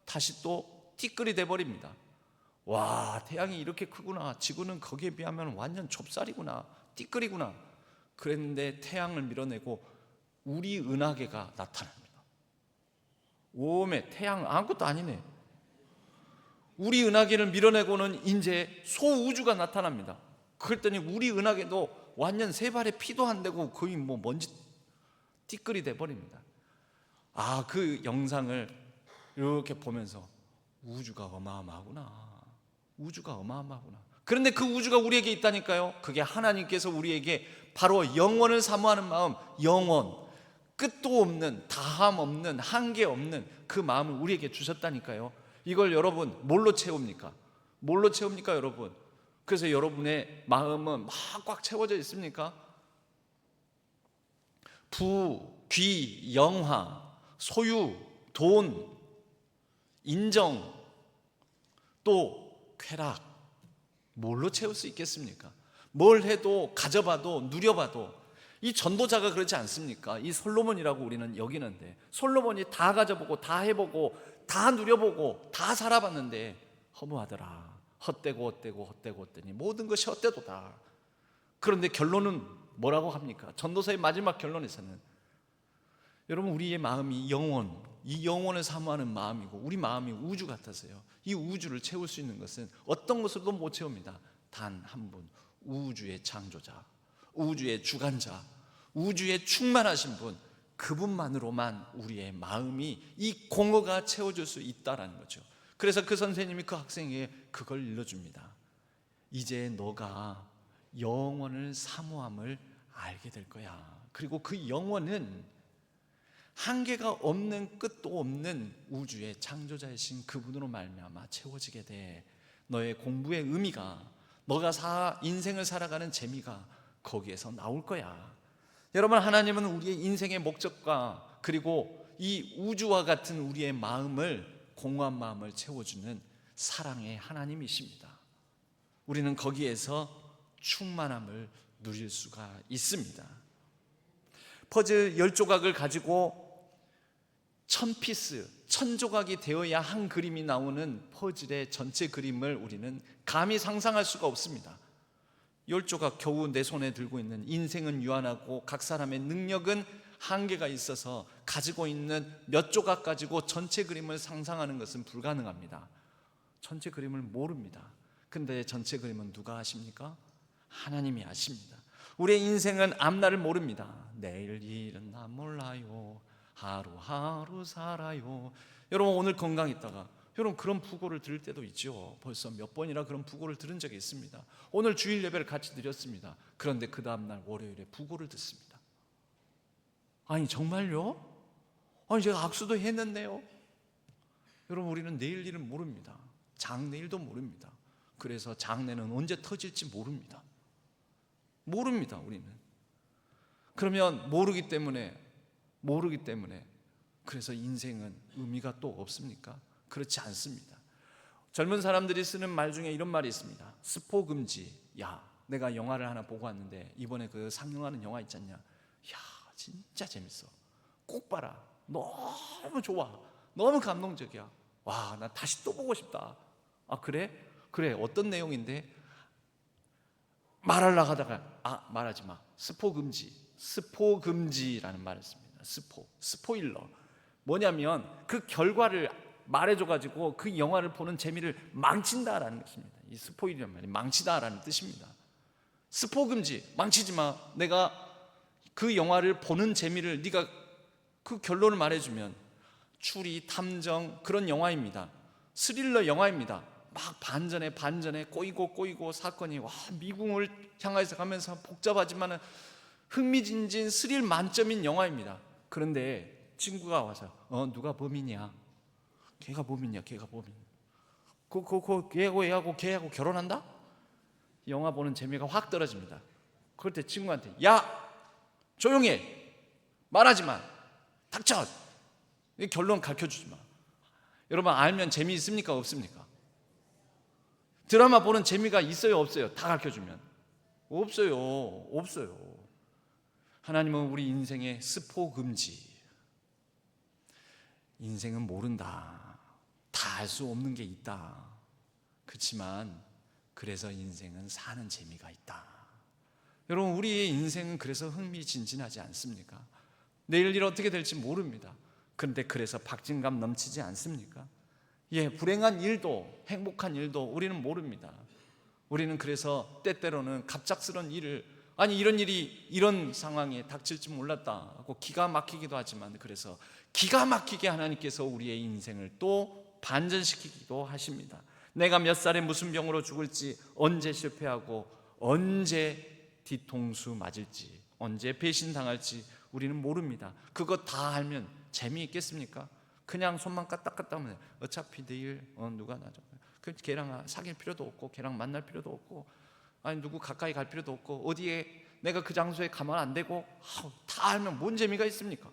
다시 또 띠끌이 돼버립니다. 와, 태양이 이렇게 크구나. 지구는 거기에 비하면 완전 좁쌀이구나, 띠끌이구나. 그랬는데 태양을 밀어내고 우리 은하계가 나타납니다. 오메 태양 아무것도 아니네. 우리 은하계를 밀어내고는 이제 소우주가 나타납니다. 그랬더니 우리 은하계도 완전 세 발에 피도 안 되고 거의 뭐 먼지 띠끌이 돼 버립니다. 그 영상을 이렇게 보면서 우주가 어마어마하구나. 우주가 어마어마하구나. 그런데 그 우주가 우리에게 있다니까요. 그게 하나님께서 우리에게 바로 영원을 사모하는 마음, 영원, 끝도 없는, 다함 없는, 한계 없는 그 마음을 우리에게 주셨다니까요. 이걸 여러분 뭘로 채웁니까? 뭘로 채웁니까, 여러분? 그래서 여러분의 마음은 막 꽉 채워져 있습니까? 부, 귀, 영화, 소유, 돈, 인정, 또 쾌락, 뭘로 채울 수 있겠습니까? 뭘 해도 가져봐도 누려봐도 이 전도자가 그렇지 않습니까? 이 솔로몬이라고 우리는 여기는데 솔로몬이 다 가져보고 다 해보고 다 누려보고 다 살아봤는데 허무하더라. 헛되고 헛되니 모든 것이 헛되도다. 그런데 결론은 뭐라고 합니까? 전도서의 마지막 결론에서는 여러분 우리의 마음이 영원, 이 영원을 사모하는 마음이고 우리 마음이 우주 같아서요. 이 우주를 채울 수 있는 것은 어떤 것으로도 못 채웁니다. 단 한 분, 우주의 창조자, 우주의 주관자, 우주의 충만하신 분, 그분만으로만 우리의 마음이 이 공허가 채워줄 수 있다라는 거죠. 그래서 그 선생님이 그 학생에게 그걸 일러줍니다. 이제 너가 영원을 사모함을 알게 될 거야. 그리고 그 영원은 한계가 없는 끝도 없는 우주의 창조자이신 그분으로 말미암아 채워지게 돼. 너의 공부의 의미가, 너가 인생을 살아가는 재미가 거기에서 나올 거야. 여러분, 하나님은 우리의 인생의 목적과 그리고 이 우주와 같은 우리의 마음을, 공허한 마음을 채워주는 사랑의 하나님이십니다. 우리는 거기에서 충만함을 누릴 수가 있습니다. 퍼즐 10조각을 가지고 1000피스, 1000조각이 되어야 한 그림이 나오는 퍼즐의 전체 그림을 우리는 감히 상상할 수가 없습니다. 10조각 겨우 내 손에 들고 있는, 인생은 유한하고 각 사람의 능력은 한계가 있어서 가지고 있는 몇 조각 가지고 전체 그림을 상상하는 것은 불가능합니다. 전체 그림을 모릅니다. 근데 전체 그림은 누가 아십니까? 하나님이 아십니다. 우리의 인생은 앞날을 모릅니다. 내일 일은 나 몰라요. 하루하루 살아요. 여러분, 오늘 건강했다가 여러분 그런 부고를 들을 때도 있죠. 벌써 몇 번이나 그런 부고를 들은 적이 있습니다. 오늘 주일 예배를 같이 드렸습니다. 그런데 그 다음날 월요일에 부고를 듣습니다. 아니 정말요? 아니 제가 악수도 했는데요. 여러분, 우리는 내일 일은 모릅니다. 장래일도 모릅니다. 그래서 장래는 언제 터질지 모릅니다. 우리는. 그러면 모르기 때문에 그래서 인생은 의미가 또 없습니까? 그렇지 않습니다. 젊은 사람들이 쓰는 말 중에 이런 말이 있습니다. 스포 금지. 야, 내가 영화를 하나 보고 왔는데 이번에 그 상영하는 영화 있잖냐. 야, 진짜 재밌어. 꼭 봐라. 너무 좋아. 너무 감동적이야. 와, 나 다시 또 보고 싶다. 아, 그래? 그래, 어떤 내용인데? 말하려고 하다가 말하지 마. 스포 금지라는 말을 씁니다. 스포일러. 뭐냐면 그 결과를 말해줘가지고 그 영화를 보는 재미를 망친다라는 것입니다. 이 스포일이란 말이 망치다라는 뜻입니다. 스포 금지, 망치지 마. 내가 그 영화를 보는 재미를, 네가 그 결론을 말해주면, 추리, 탐정 그런 영화입니다. 스릴러 영화입니다. 막 반전에 꼬이고 사건이 미궁을 향해서 가면서 복잡하지만 흥미진진 스릴 만점인 영화입니다. 그런데 친구가 와서 누가 범인이야? 걔가 범인. 걔하고 결혼한다? 영화 보는 재미가 확 떨어집니다. 그럴 때 친구한테 야! 조용해! 말하지 마! 닥쳐! 결론 가르쳐주지 마. 여러분, 알면 재미있습니까? 없습니까? 드라마 보는 재미가 있어요? 없어요? 다 가르쳐주면 없어요. 하나님은 우리 인생의 스포 금지. 인생은 모른다. 다 알 수 없는 게 있다. 그렇지만 그래서 인생은 사는 재미가 있다. 여러분, 우리의 인생은 그래서 흥미진진하지 않습니까? 내일 일 어떻게 될지 모릅니다. 그런데 그래서 박진감 넘치지 않습니까? 예, 불행한 일도 행복한 일도 우리는 모릅니다. 우리는 그래서 때때로는 갑작스런 일을, 아니 이런 일이 이런 상황에 닥칠지 몰랐다 하고 기가 막히기도 하지만, 그래서 기가 막히게 하나님께서 우리의 인생을 또 반전시키기도 하십니다. 내가 몇 살에 무슨 병으로 죽을지, 언제 실패하고 언제 뒤통수 맞을지, 언제 배신당할지 우리는 모릅니다. 그거 다 알면 재미있겠습니까? 그냥 손만 까딱까딱 하면 어차피 내일 누가 나죠. 걔랑 사귈 필요도 없고, 걔랑 만날 필요도 없고, 아니 누구 가까이 갈 필요도 없고, 어디에 내가 그 장소에 가면 안 되고, 다 알면 뭔 재미가 있습니까?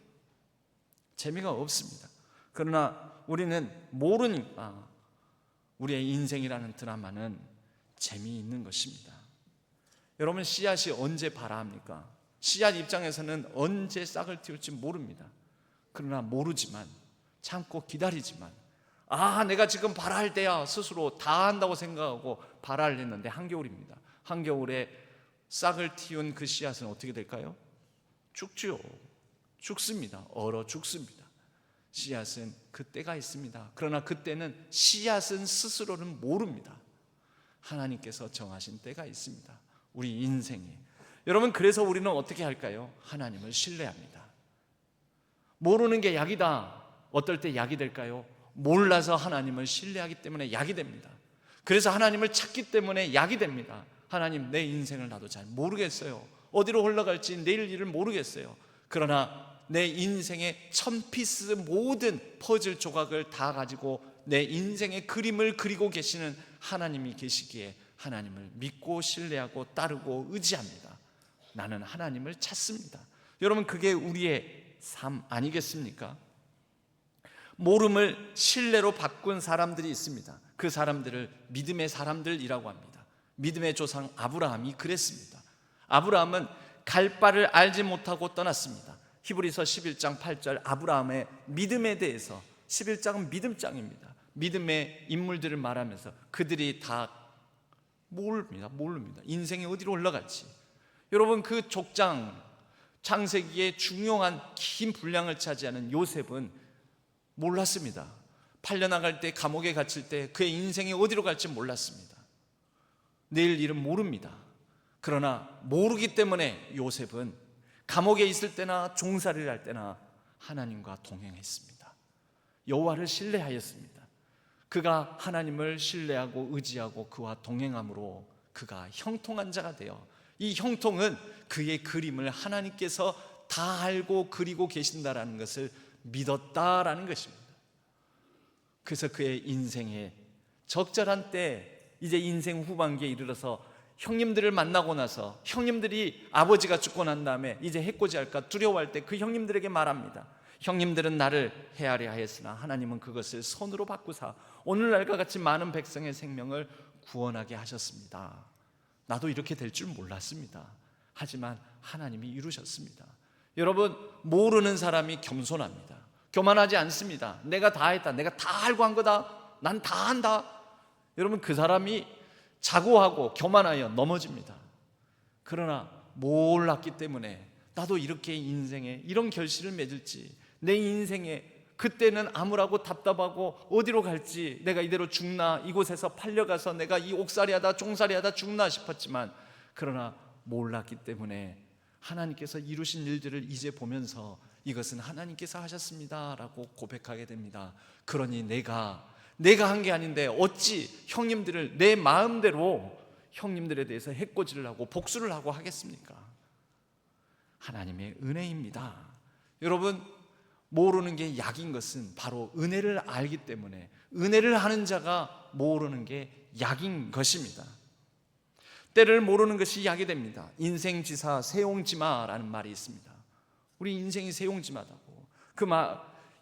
재미가 없습니다. 그러나 우리는 모르니까 우리의 인생이라는 드라마는 재미있는 것입니다. 여러분, 씨앗이 언제 발아합니까? 씨앗 입장에서는 언제 싹을 틔울지 모릅니다. 그러나 모르지만, 참고 기다리지만, 내가 지금 발아할 때야 스스로 다 한다고 생각하고 발아를 했는데 한겨울입니다. 한겨울에 싹을 틔운 그 씨앗은 어떻게 될까요? 죽지요. 죽습니다. 얼어 죽습니다. 씨앗은 그 때가 있습니다. 그러나 그때는 씨앗은 스스로는 모릅니다. 하나님께서 정하신 때가 있습니다. 우리 인생에. 여러분, 그래서 우리는 어떻게 할까요? 하나님을 신뢰합니다. 모르는 게 약이다. 어떨 때 약이 될까요? 몰라서 하나님을 신뢰하기 때문에 약이 됩니다. 그래서 하나님을 찾기 때문에 약이 됩니다. 하나님, 내 인생을 나도 잘 모르겠어요. 어디로 흘러갈지 내일 일을 모르겠어요. 그러나 내 인생의 1000피스 모든 퍼즐 조각을 다 가지고 내 인생의 그림을 그리고 계시는 하나님이 계시기에 하나님을 믿고 신뢰하고 따르고 의지합니다. 나는 하나님을 찾습니다. 여러분, 그게 우리의 삶 아니겠습니까? 모름을 신뢰로 바꾼 사람들이 있습니다. 그 사람들을 믿음의 사람들이라고 합니다. 믿음의 조상 아브라함이 그랬습니다. 아브라함은 갈 바를 알지 못하고 떠났습니다. 히브리서 11장 8절 아브라함의 믿음에 대해서, 11장은 믿음장입니다. 믿음의 인물들을 말하면서 그들이 다 모릅니다. 인생이 어디로 올라갈지. 여러분, 그 족장 창세기의 중요한 긴 분량을 차지하는 요셉은 몰랐습니다. 팔려나갈 때, 감옥에 갇힐 때 그의 인생이 어디로 갈지 몰랐습니다. 내일 일은 모릅니다. 그러나 모르기 때문에 요셉은 감옥에 있을 때나 종살이를 할 때나 하나님과 동행했습니다. 여호와를 신뢰하였습니다. 그가 하나님을 신뢰하고 의지하고 그와 동행함으로 그가 형통한 자가 되어, 이 형통은 그의 그림을 하나님께서 다 알고 그리고 계신다라는 것을 믿었다라는 것입니다. 그래서 그의 인생에 적절한 때, 이제 인생 후반기에 이르러서 형님들을 만나고 나서, 형님들이 아버지가 죽고 난 다음에 이제 해코지할까 두려워할 때 그 형님들에게 말합니다. 형님들은 나를 헤아려 하였으나 하나님은 그것을 선으로 바꾸사 오늘날과 같이 많은 백성의 생명을 구원하게 하셨습니다. 나도 이렇게 될 줄 몰랐습니다. 하지만 하나님이 이루셨습니다. 여러분, 모르는 사람이 겸손합니다. 교만하지 않습니다. 내가 다 했다, 내가 다 알고 한 거다, 난 다 한다. 여러분, 그 사람이 자고하고 교만하여 넘어집니다. 그러나 몰랐기 때문에 나도 이렇게 인생에 이런 결실을 맺을지, 내 인생에 그때는 암울하고 답답하고 어디로 갈지, 내가 이대로 죽나, 이곳에서 팔려가서 내가 이 옥살이하다 종살이하다 죽나 싶었지만, 그러나 몰랐기 때문에 하나님께서 이루신 일들을 이제 보면서 이것은 하나님께서 하셨습니다 라고 고백하게 됩니다. 그러니 내가 한 게 아닌데 어찌 형님들을 내 마음대로 형님들에 대해서 해코지를 하고 복수를 하고 하겠습니까? 하나님의 은혜입니다. 여러분, 모르는 게 약인 것은 바로 은혜를 알기 때문에, 은혜를 하는 자가 모르는 게 약인 것입니다. 때를 모르는 것이 약이 됩니다. 인생지사 세용지마라는 말이 있습니다. 우리 인생이 세용지마다고.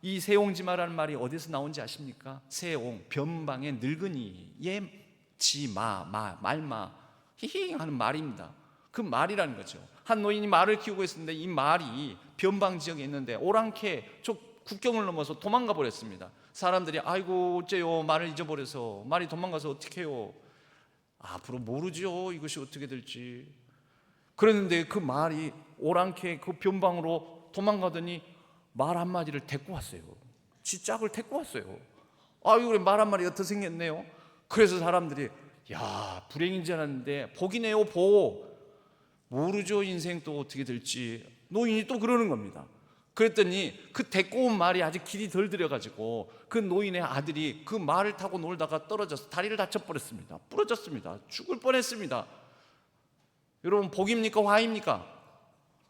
이 세용지마라는 말이 어디서 나온지 아십니까? 세용, 변방의 늙은이의 지마, 말마, 히히 하는 말입니다. 그 말이라는 거죠. 한 노인이 말을 키우고 있었는데 이 말이 변방 지역에 있는데 오랑캐 저 국경을 넘어서 도망가 버렸습니다. 사람들이 아이고 어째요, 말을 잊어버려서, 말이 도망가서 어떻게 해요? 앞으로 모르죠, 이것이 어떻게 될지. 그랬는데 그 말이 오랑캐 그 변방으로 도망가더니 말 한마디를 데리고 왔어요. 지 짝을 데리고 왔어요. 아유, 그래, 말 한마디가 더 생겼네요. 그래서 사람들이 야, 불행인 줄 알았는데 복이네요, 복. 모르죠, 인생 또 어떻게 될지. 노인이 또 그러는 겁니다. 그랬더니 그 데리고 온 말이 아직 길이 덜 들여가지고 그 노인의 아들이 그 말을 타고 놀다가 떨어져서 다리를 다쳐버렸습니다. 부러졌습니다. 죽을 뻔했습니다. 여러분, 복입니까, 화입니까?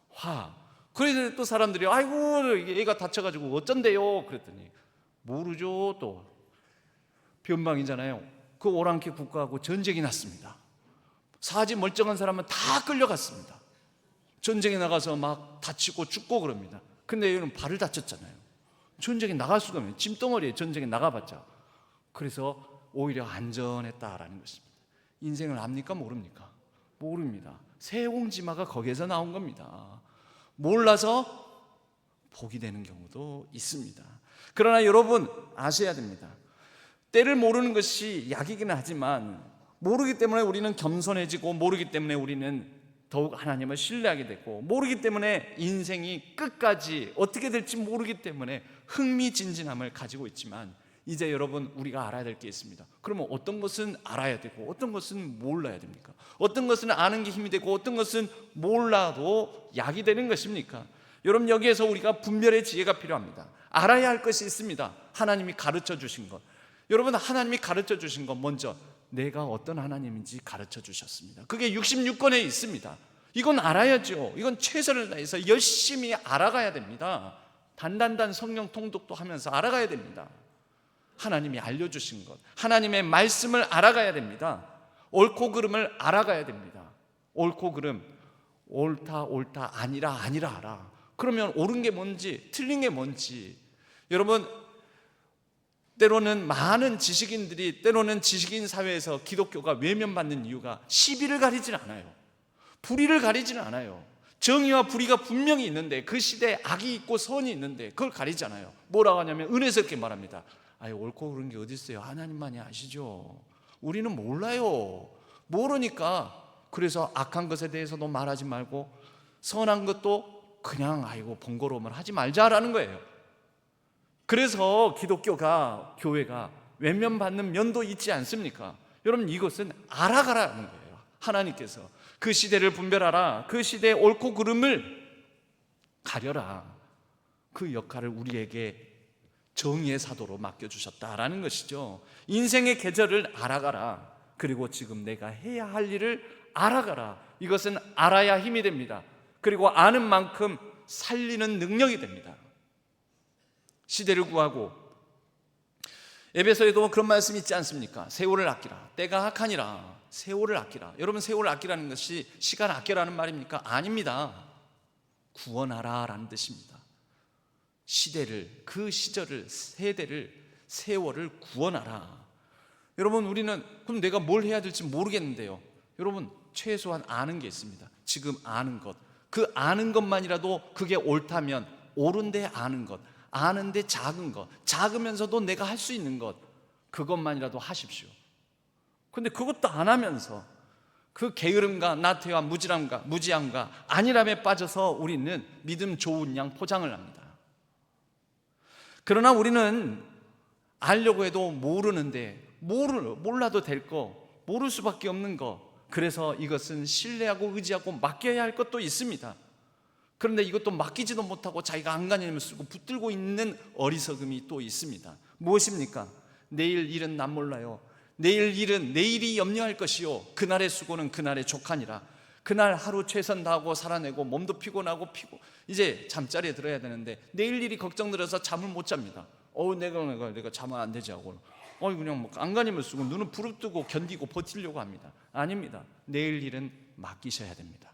화. 그래서 또 사람들이 아이고, 얘가 다쳐가지고 어쩐대요? 그랬더니 모르죠, 또 변방이잖아요. 그 오랑캐 국가하고 전쟁이 났습니다. 사지 멀쩡한 사람은 다 끌려갔습니다. 전쟁에 나가서 막 다치고 죽고 그럽니다. 근데 얘는 발을 다쳤잖아요. 전쟁에 나갈 수가 없네요. 찜덩어리에 전쟁에 나가봤자. 그래서 오히려 안전했다라는 것입니다. 인생을 압니까, 모릅니까? 모릅니다. 세옹지마가 거기에서 나온 겁니다. 몰라서 복이 되는 경우도 있습니다. 그러나 여러분, 아셔야 됩니다. 때를 모르는 것이 약이긴 하지만 모르기 때문에 우리는 겸손해지고, 모르기 때문에 우리는 더욱 하나님을 신뢰하게 되고, 모르기 때문에 인생이 끝까지 어떻게 될지 모르기 때문에 흥미진진함을 가지고 있지만, 이제 여러분, 우리가 알아야 될 게 있습니다. 그러면 어떤 것은 알아야 되고 어떤 것은 몰라야 됩니까? 어떤 것은 아는 게 힘이 되고 어떤 것은 몰라도 약이 되는 것입니까? 여러분, 여기에서 우리가 분별의 지혜가 필요합니다. 알아야 할 것이 있습니다. 하나님이 가르쳐 주신 것. 여러분, 하나님이 가르쳐 주신 것, 먼저 내가 어떤 하나님인지 가르쳐 주셨습니다. 그게 66권에 있습니다. 이건 알아야죠. 이건 최선을 다해서 열심히 알아가야 됩니다. 단단단 성령 통독도 하면서 알아가야 됩니다. 하나님이 알려주신 것, 하나님의 말씀을 알아가야 됩니다. 옳고 그름을 알아가야 됩니다. 옳고 그름, 옳다 아니라 알아. 그러면 옳은 게 뭔지 틀린 게 뭔지. 여러분, 때로는 많은 지식인들이, 때로는 지식인 사회에서 기독교가 외면받는 이유가 시비를 가리지는 않아요. 불의를 가리지는 않아요. 정의와 불의가 분명히 있는데, 그 시대에 악이 있고 선이 있는데 그걸 가리지 않아요. 뭐라고 하냐면 은혜스럽게 말합니다. 아유, 옳고 그른 게 어디 있어요? 하나님만이 아시죠. 우리는 몰라요. 모르니까 그래서 악한 것에 대해서도 말하지 말고 선한 것도 그냥 아이고 번거로움을 하지 말자라는 거예요. 그래서 기독교가, 교회가 외면받는 면도 있지 않습니까? 여러분, 이것은 알아가라는 거예요. 하나님께서 그 시대를 분별하라, 그 시대의 옳고 그름을 가려라. 그 역할을 우리에게 정의의 사도로 맡겨주셨다라는 것이죠. 인생의 계절을 알아가라. 그리고 지금 내가 해야 할 일을 알아가라. 이것은 알아야 힘이 됩니다. 그리고 아는 만큼 살리는 능력이 됩니다. 시대를 구하고, 에베소에도 그런 말씀이 있지 않습니까? 세월을 아끼라. 때가 악하니라. 세월을 아끼라. 여러분, 세월을 아끼라는 것이 시간 아껴라는 말입니까? 아닙니다. 구원하라 라는 뜻입니다. 시대를, 그 시절을, 세대를, 세월을 구원하라. 여러분, 우리는 그럼 내가 뭘 해야 될지 모르겠는데요. 여러분, 최소한 아는 게 있습니다. 지금 아는 것, 그 아는 것만이라도 그게 옳다면 옳은데 아는 것, 아는데 작은 것, 작으면서도 내가 할 수 있는 것, 그것만이라도 하십시오. 근데 그것도 안 하면서 그 게으름과 나태와 무지함과 안일함에 빠져서 우리는 믿음 좋은 양 포장을 합니다. 그러나 우리는 알려고 해도 모르는데, 몰라도 될 거, 모를 수밖에 없는 거, 그래서 이것은 신뢰하고 의지하고 맡겨야 할 것도 있습니다. 그런데 이것도 맡기지도 못하고 자기가 안간힘을 쓰고 붙들고 있는 어리석음이 또 있습니다. 무엇입니까? 내일 일은 난 몰라요. 내일 일은 내일이 염려할 것이요, 그날의 수고는 그날의 족하니라. 그날 하루 최선 다하고 살아내고 몸도 피곤하고 이제 잠자리에 들어야 되는데 내일 일이 걱정들어서 잠을 못 잡니다. 내가 자면 안 되지 하고 그냥 뭐 안간힘을 쓰고 눈을 부릅뜨고 견디고 버티려고 합니다. 아닙니다. 내일 일은 맡기셔야 됩니다.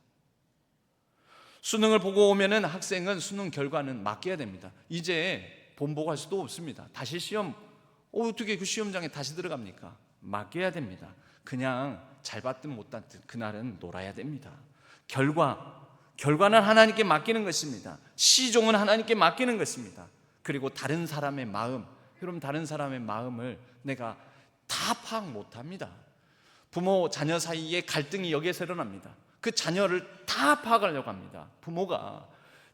수능을 보고 오면은 학생은 수능 결과는 맡겨야 됩니다. 이제 본보고할 수도 없습니다. 다시 시험, 어떻게 그 시험장에 다시 들어갑니까? 맡겨야 됩니다. 그냥 잘 받든 못 받든 그날은 놀아야 됩니다. 결과는 하나님께 맡기는 것입니다. 시종은 하나님께 맡기는 것입니다. 그리고 다른 사람의 마음, 여러분, 다른 사람의 마음을 내가 다 파악 못합니다. 부모 자녀 사이에 갈등이 여기에서 일어납니다. 그 자녀를 다 파악하려고 합니다. 부모가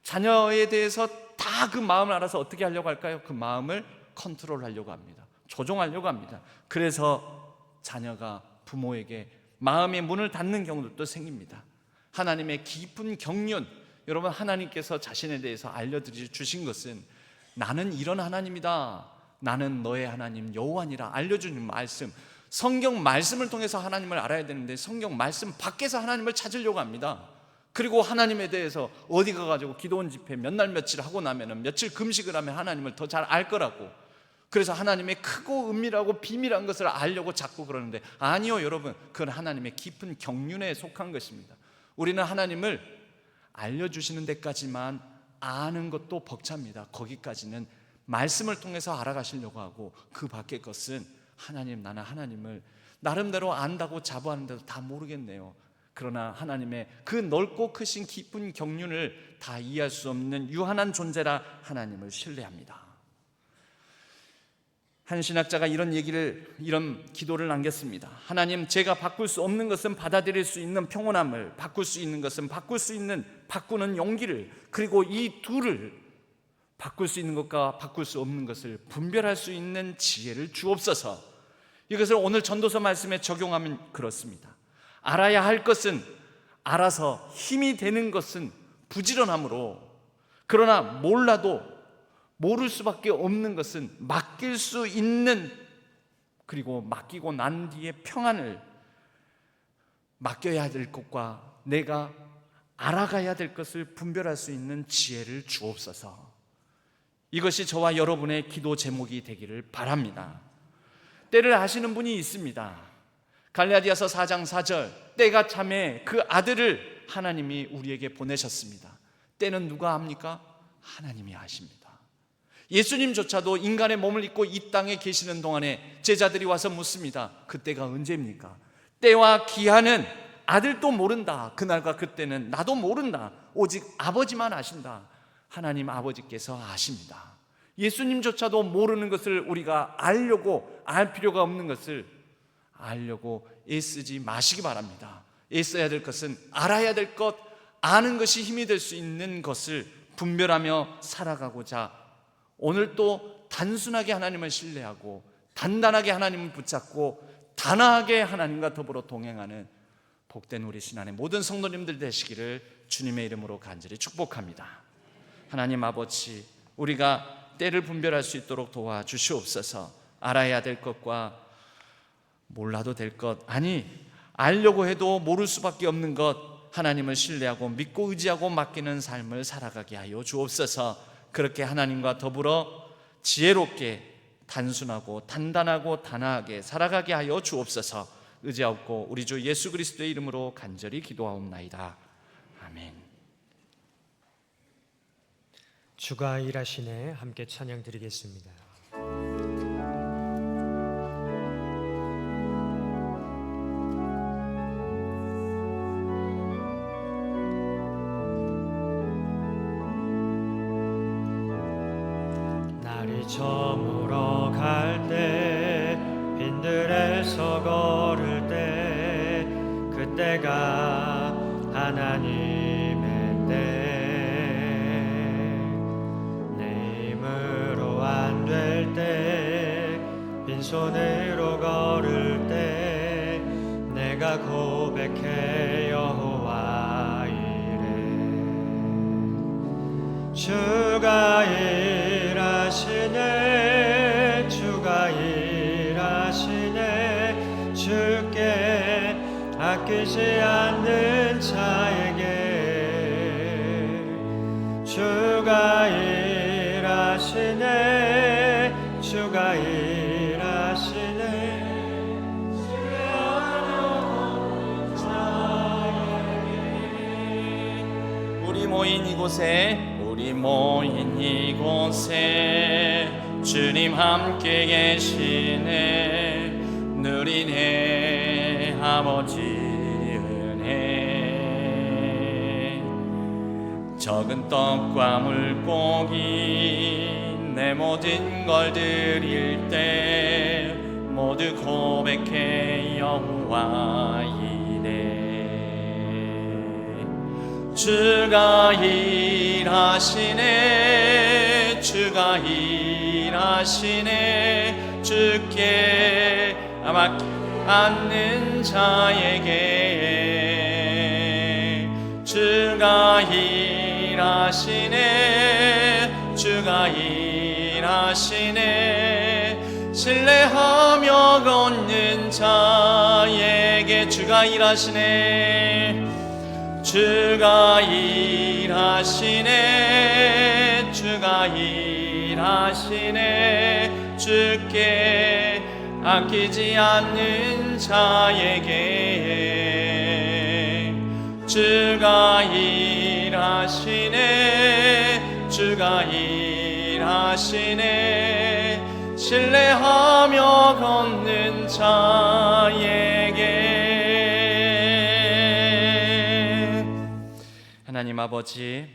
자녀에 대해서 다 그 마음을 알아서 어떻게 하려고 할까요? 그 마음을 컨트롤하려고 합니다. 조종하려고 합니다. 그래서 자녀가 부모에게 마음의 문을 닫는 경우도 생깁니다. 하나님의 깊은 경륜, 여러분, 하나님께서 자신에 대해서 알려주신 것은 나는 이런 하나님이다, 나는 너의 하나님 여호와니라 알려주는 말씀, 성경 말씀을 통해서 하나님을 알아야 되는데 성경 말씀 밖에서 하나님을 찾으려고 합니다. 그리고 하나님에 대해서 어디 가가지고 기도원 집회 몇 날 며칠 하고 나면은 며칠 금식을 하면 하나님을 더 잘 알 거라고, 그래서 하나님의 크고 은밀하고 비밀한 것을 알려고 자꾸 그러는데, 아니요 여러분, 그건 하나님의 깊은 경륜에 속한 것입니다. 우리는 하나님을 알려주시는 데까지만 아는 것도 벅찹니다. 거기까지는 말씀을 통해서 알아가시려고 하고, 그 밖의 것은 하나님, 나는 하나님을 나름대로 안다고 자부하는데도 다 모르겠네요. 그러나 하나님의 그 넓고 크신 깊은 경륜을 다 이해할 수 없는 유한한 존재라 하나님을 신뢰합니다. 한 신학자가 이런 기도를 남겼습니다. 하나님, 제가 바꿀 수 없는 것은 받아들일 수 있는 평온함을, 바꿀 수 있는 것은 바꾸는 용기를, 그리고 이 둘을, 바꿀 수 있는 것과 바꿀 수 없는 것을 분별할 수 있는 지혜를 주옵소서. 이것을 오늘 전도서 말씀에 적용하면 그렇습니다. 알아야 할 것은 알아서 힘이 되는 것은 부지런함으로, 그러나 몰라도 모를 수밖에 없는 것은 맡길 수 있는, 그리고 맡기고 난 뒤에 평안을, 맡겨야 될 것과 내가 알아가야 될 것을 분별할 수 있는 지혜를 주옵소서. 이것이 저와 여러분의 기도 제목이 되기를 바랍니다. 때를 아시는 분이 있습니다. 갈라디아서 4장 4절, 때가 참에 그 아들을 하나님이 우리에게 보내셨습니다. 때는 누가 압니까? 하나님이 아십니다. 예수님조차도 인간의 몸을 입고 이 땅에 계시는 동안에 제자들이 와서 묻습니다. 그때가 언제입니까? 때와 기한은 아들도 모른다. 그날과 그때는 나도 모른다. 오직 아버지만 아신다. 하나님 아버지께서 아십니다. 예수님조차도 모르는 것을 우리가 알려고, 알 필요가 없는 것을 알려고 애쓰지 마시기 바랍니다. 애써야 될 것은 알아야 될 것, 아는 것이 힘이 될 수 있는 것을 분별하며 살아가고자, 오늘 또 단순하게 하나님을 신뢰하고 단단하게 하나님을 붙잡고 단아하게 하나님과 더불어 동행하는 복된 우리 신안의 모든 성도님들 되시기를 주님의 이름으로 간절히 축복합니다. 하나님 아버지, 우리가 때를 분별할 수 있도록 도와주시옵소서. 알아야 될 것과 몰라도 될 것, 아니 알려고 해도 모를 수밖에 없는 것, 하나님을 신뢰하고 믿고 의지하고 맡기는 삶을 살아가게 하여 주옵소서. 그렇게 하나님과 더불어 지혜롭게 단순하고 단단하고 단아하게 살아가게 하여 주옵소서. 의지하옵고 우리 주 예수 그리스도의 이름으로 간절히 기도하옵나이다. 아멘. 주가 일하시네 함께 찬양 드리겠습니다. 날이 저물어 갈 때, 빈들에서 걸을 때, 그때가 하나님의 때. 내 힘으로 안 될 때, 빈손으로 걸을 때, 내가 고백해 여호와 이래. 주가 일하시네, 주가 일하시네, 주께 아끼지 않는 자에게. 주가 일하시네, 주가 일하시네, 주하려는 자에게. 우리 모인 이곳에 주님 함께 계시네. 누리네 아버지 은혜. 적은 떡과 물고기 내 모든 걸 드릴 때, 모두 고백해 여호와 이래. 주가 일하시네 주가 일하시네 주께 맡기 않는 자에게 주가 일하시네 주가 일하시네 신뢰하며 걷는 자에게 주가 일하시네 주가 일하시네 주가 일하시네 주께 아끼지 않는 자에게 주가 일하시네 주가 일하시네 신뢰하며 걷는 자에게 하나님 아버지,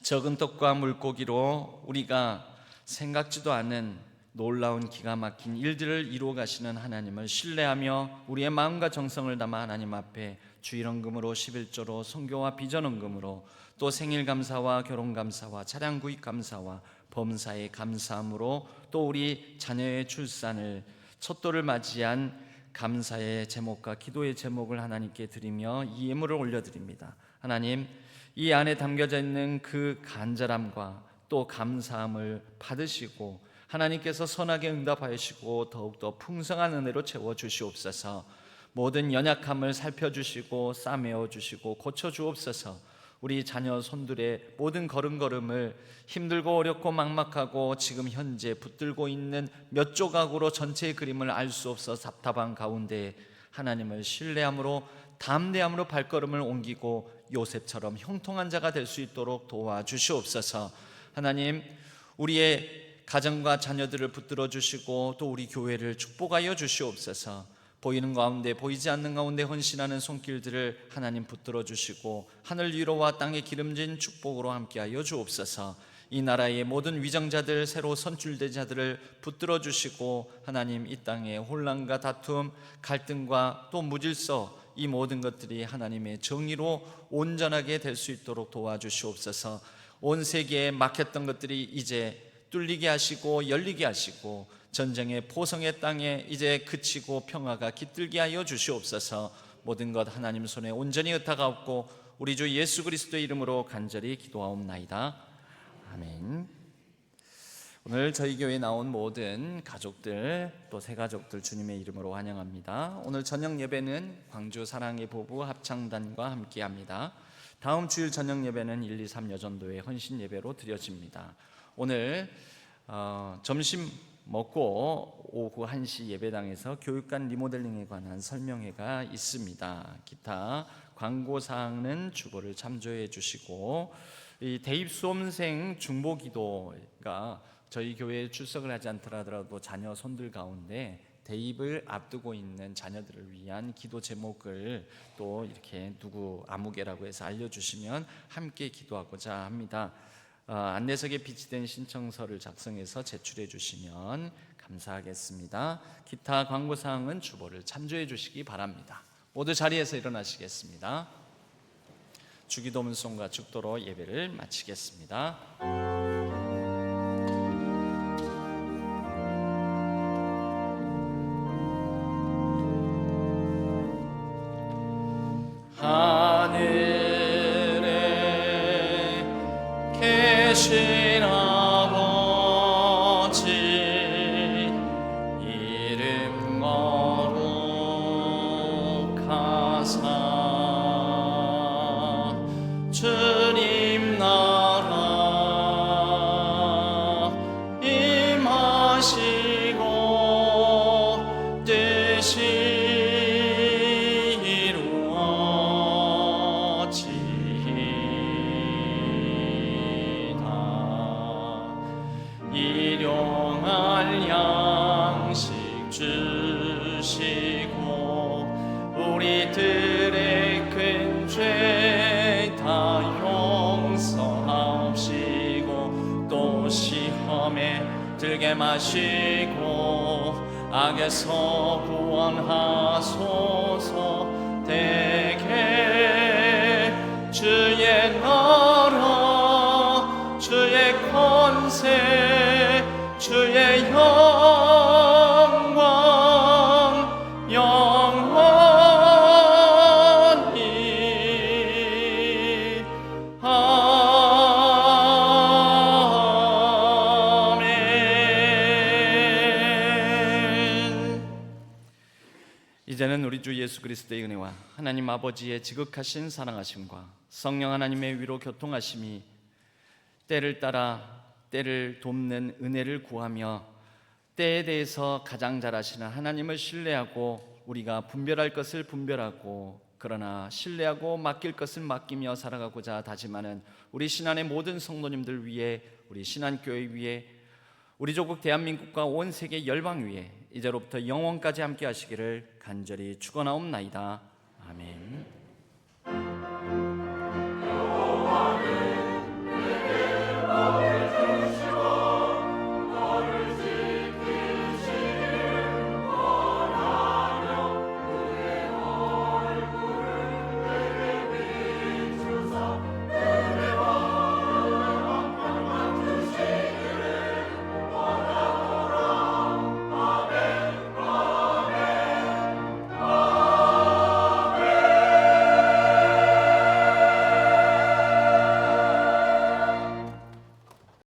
적은 떡과 물고기로 우리가 생각지도 않은 놀라운 기가 막힌 일들을 이루어 가시는 하나님을 신뢰하며 우리의 마음과 정성을 담아 하나님 앞에 주일헌금으로 11조로 선교와 비전헌금으로 또 생일 감사와 결혼 감사와 차량 구입 감사와 범사에 감사함으로 또 우리 자녀의 출산을 첫돌을 맞이한 감사의 제목과 기도의 제목을 하나님께 드리며 이 예물을 올려드립니다. 하나님, 이 안에 담겨져 있는 그 간절함과 또 감사함을 받으시고 하나님께서 선하게 응답하시고 더욱더 풍성한 은혜로 채워주시옵소서. 모든 연약함을 살펴주시고 싸매어 주시고 고쳐주옵소서. 우리 자녀 손들의 모든 걸음걸음을 힘들고 어렵고 막막하고 지금 현재 붙들고 있는 몇 조각으로 전체의 그림을 알 수 없어 답답한 가운데 하나님을 신뢰함으로 담대함으로 발걸음을 옮기고 요셉처럼 형통한 자가 될 수 있도록 도와주시옵소서. 하나님, 우리의 가정과 자녀들을 붙들어 주시고 또 우리 교회를 축복하여 주시옵소서. 보이는 가운데 보이지 않는 가운데 헌신하는 손길들을 하나님 붙들어 주시고 하늘 위로와 땅에 기름진 축복으로 함께하여 주옵소서. 이 나라의 모든 위정자들, 새로 선출된 자들을 붙들어 주시고 하나님, 이 땅의 혼란과 다툼, 갈등과 또 무질서, 이 모든 것들이 하나님의 정의로 온전하게 될 수 있도록 도와주시옵소서. 온 세계에 막혔던 것들이 이제 뚫리게 하시고 열리게 하시고 전쟁의 포성의 땅에 이제 그치고 평화가 깃들게 하여 주시옵소서. 모든 것 하나님 손에 온전히 의탁하옵고 우리 주 예수 그리스도의 이름으로 간절히 기도하옵나이다. 아멘. 오늘 저희 교회에 나온 모든 가족들 또 새 가족들 주님의 이름으로 환영합니다. 오늘 저녁 예배는 광주 사랑의 보부 합창단과 함께합니다. 다음 주일 저녁 예배는 1, 2, 3 여전도의 헌신 예배로 드려집니다. 오늘 점심 먹고 오후 1시 예배당에서 교육관 리모델링에 관한 설명회가 있습니다. 기타 광고사항은 주보를 참조해 주시고, 이 대입 수험생 중보기도가 저희 교회에 출석을 하지 않더라도 자녀 손들 가운데 대입을 앞두고 있는 자녀들을 위한 기도 제목을 또 이렇게 누구 아무개라고 해서 알려주시면 함께 기도하고자 합니다. 안내석에 비치된 신청서를 작성해서 제출해 주시면 감사하겠습니다. 기타 광고사항은 주보를 참조해 주시기 바랍니다. 모두 자리에서 일어나시겠습니다. 주기도문송과 축도로 예배를 마치겠습니다. 하늘에 계신 아버지, 이름 거룩하사 주님 나라 임하시고 뜻이 일용할 양식 주시고 우리들의 큰 죄 다 용서하옵시고 또 시험에 들게 마시고 악에서 구원하소서. 대개 주의 나라 주 예수 그리스도의 은혜와 하나님 아버지의 지극하신 사랑하심과 성령 하나님의 위로 교통하심이 때를 따라 때를 돕는 은혜를 구하며 때에 대해서 가장 잘 아시는 하나님을 신뢰하고 우리가 분별할 것을 분별하고 그러나 신뢰하고 맡길 것을 맡기며 살아가고자 다짐하는 우리 신안의 모든 성도님들 위해, 우리 신안교회 위해, 우리 조국 대한민국과 온 세계 열방 위에 이제로부터 영원까지 함께 하시기를 간절히 축원하옵나이다. 아멘.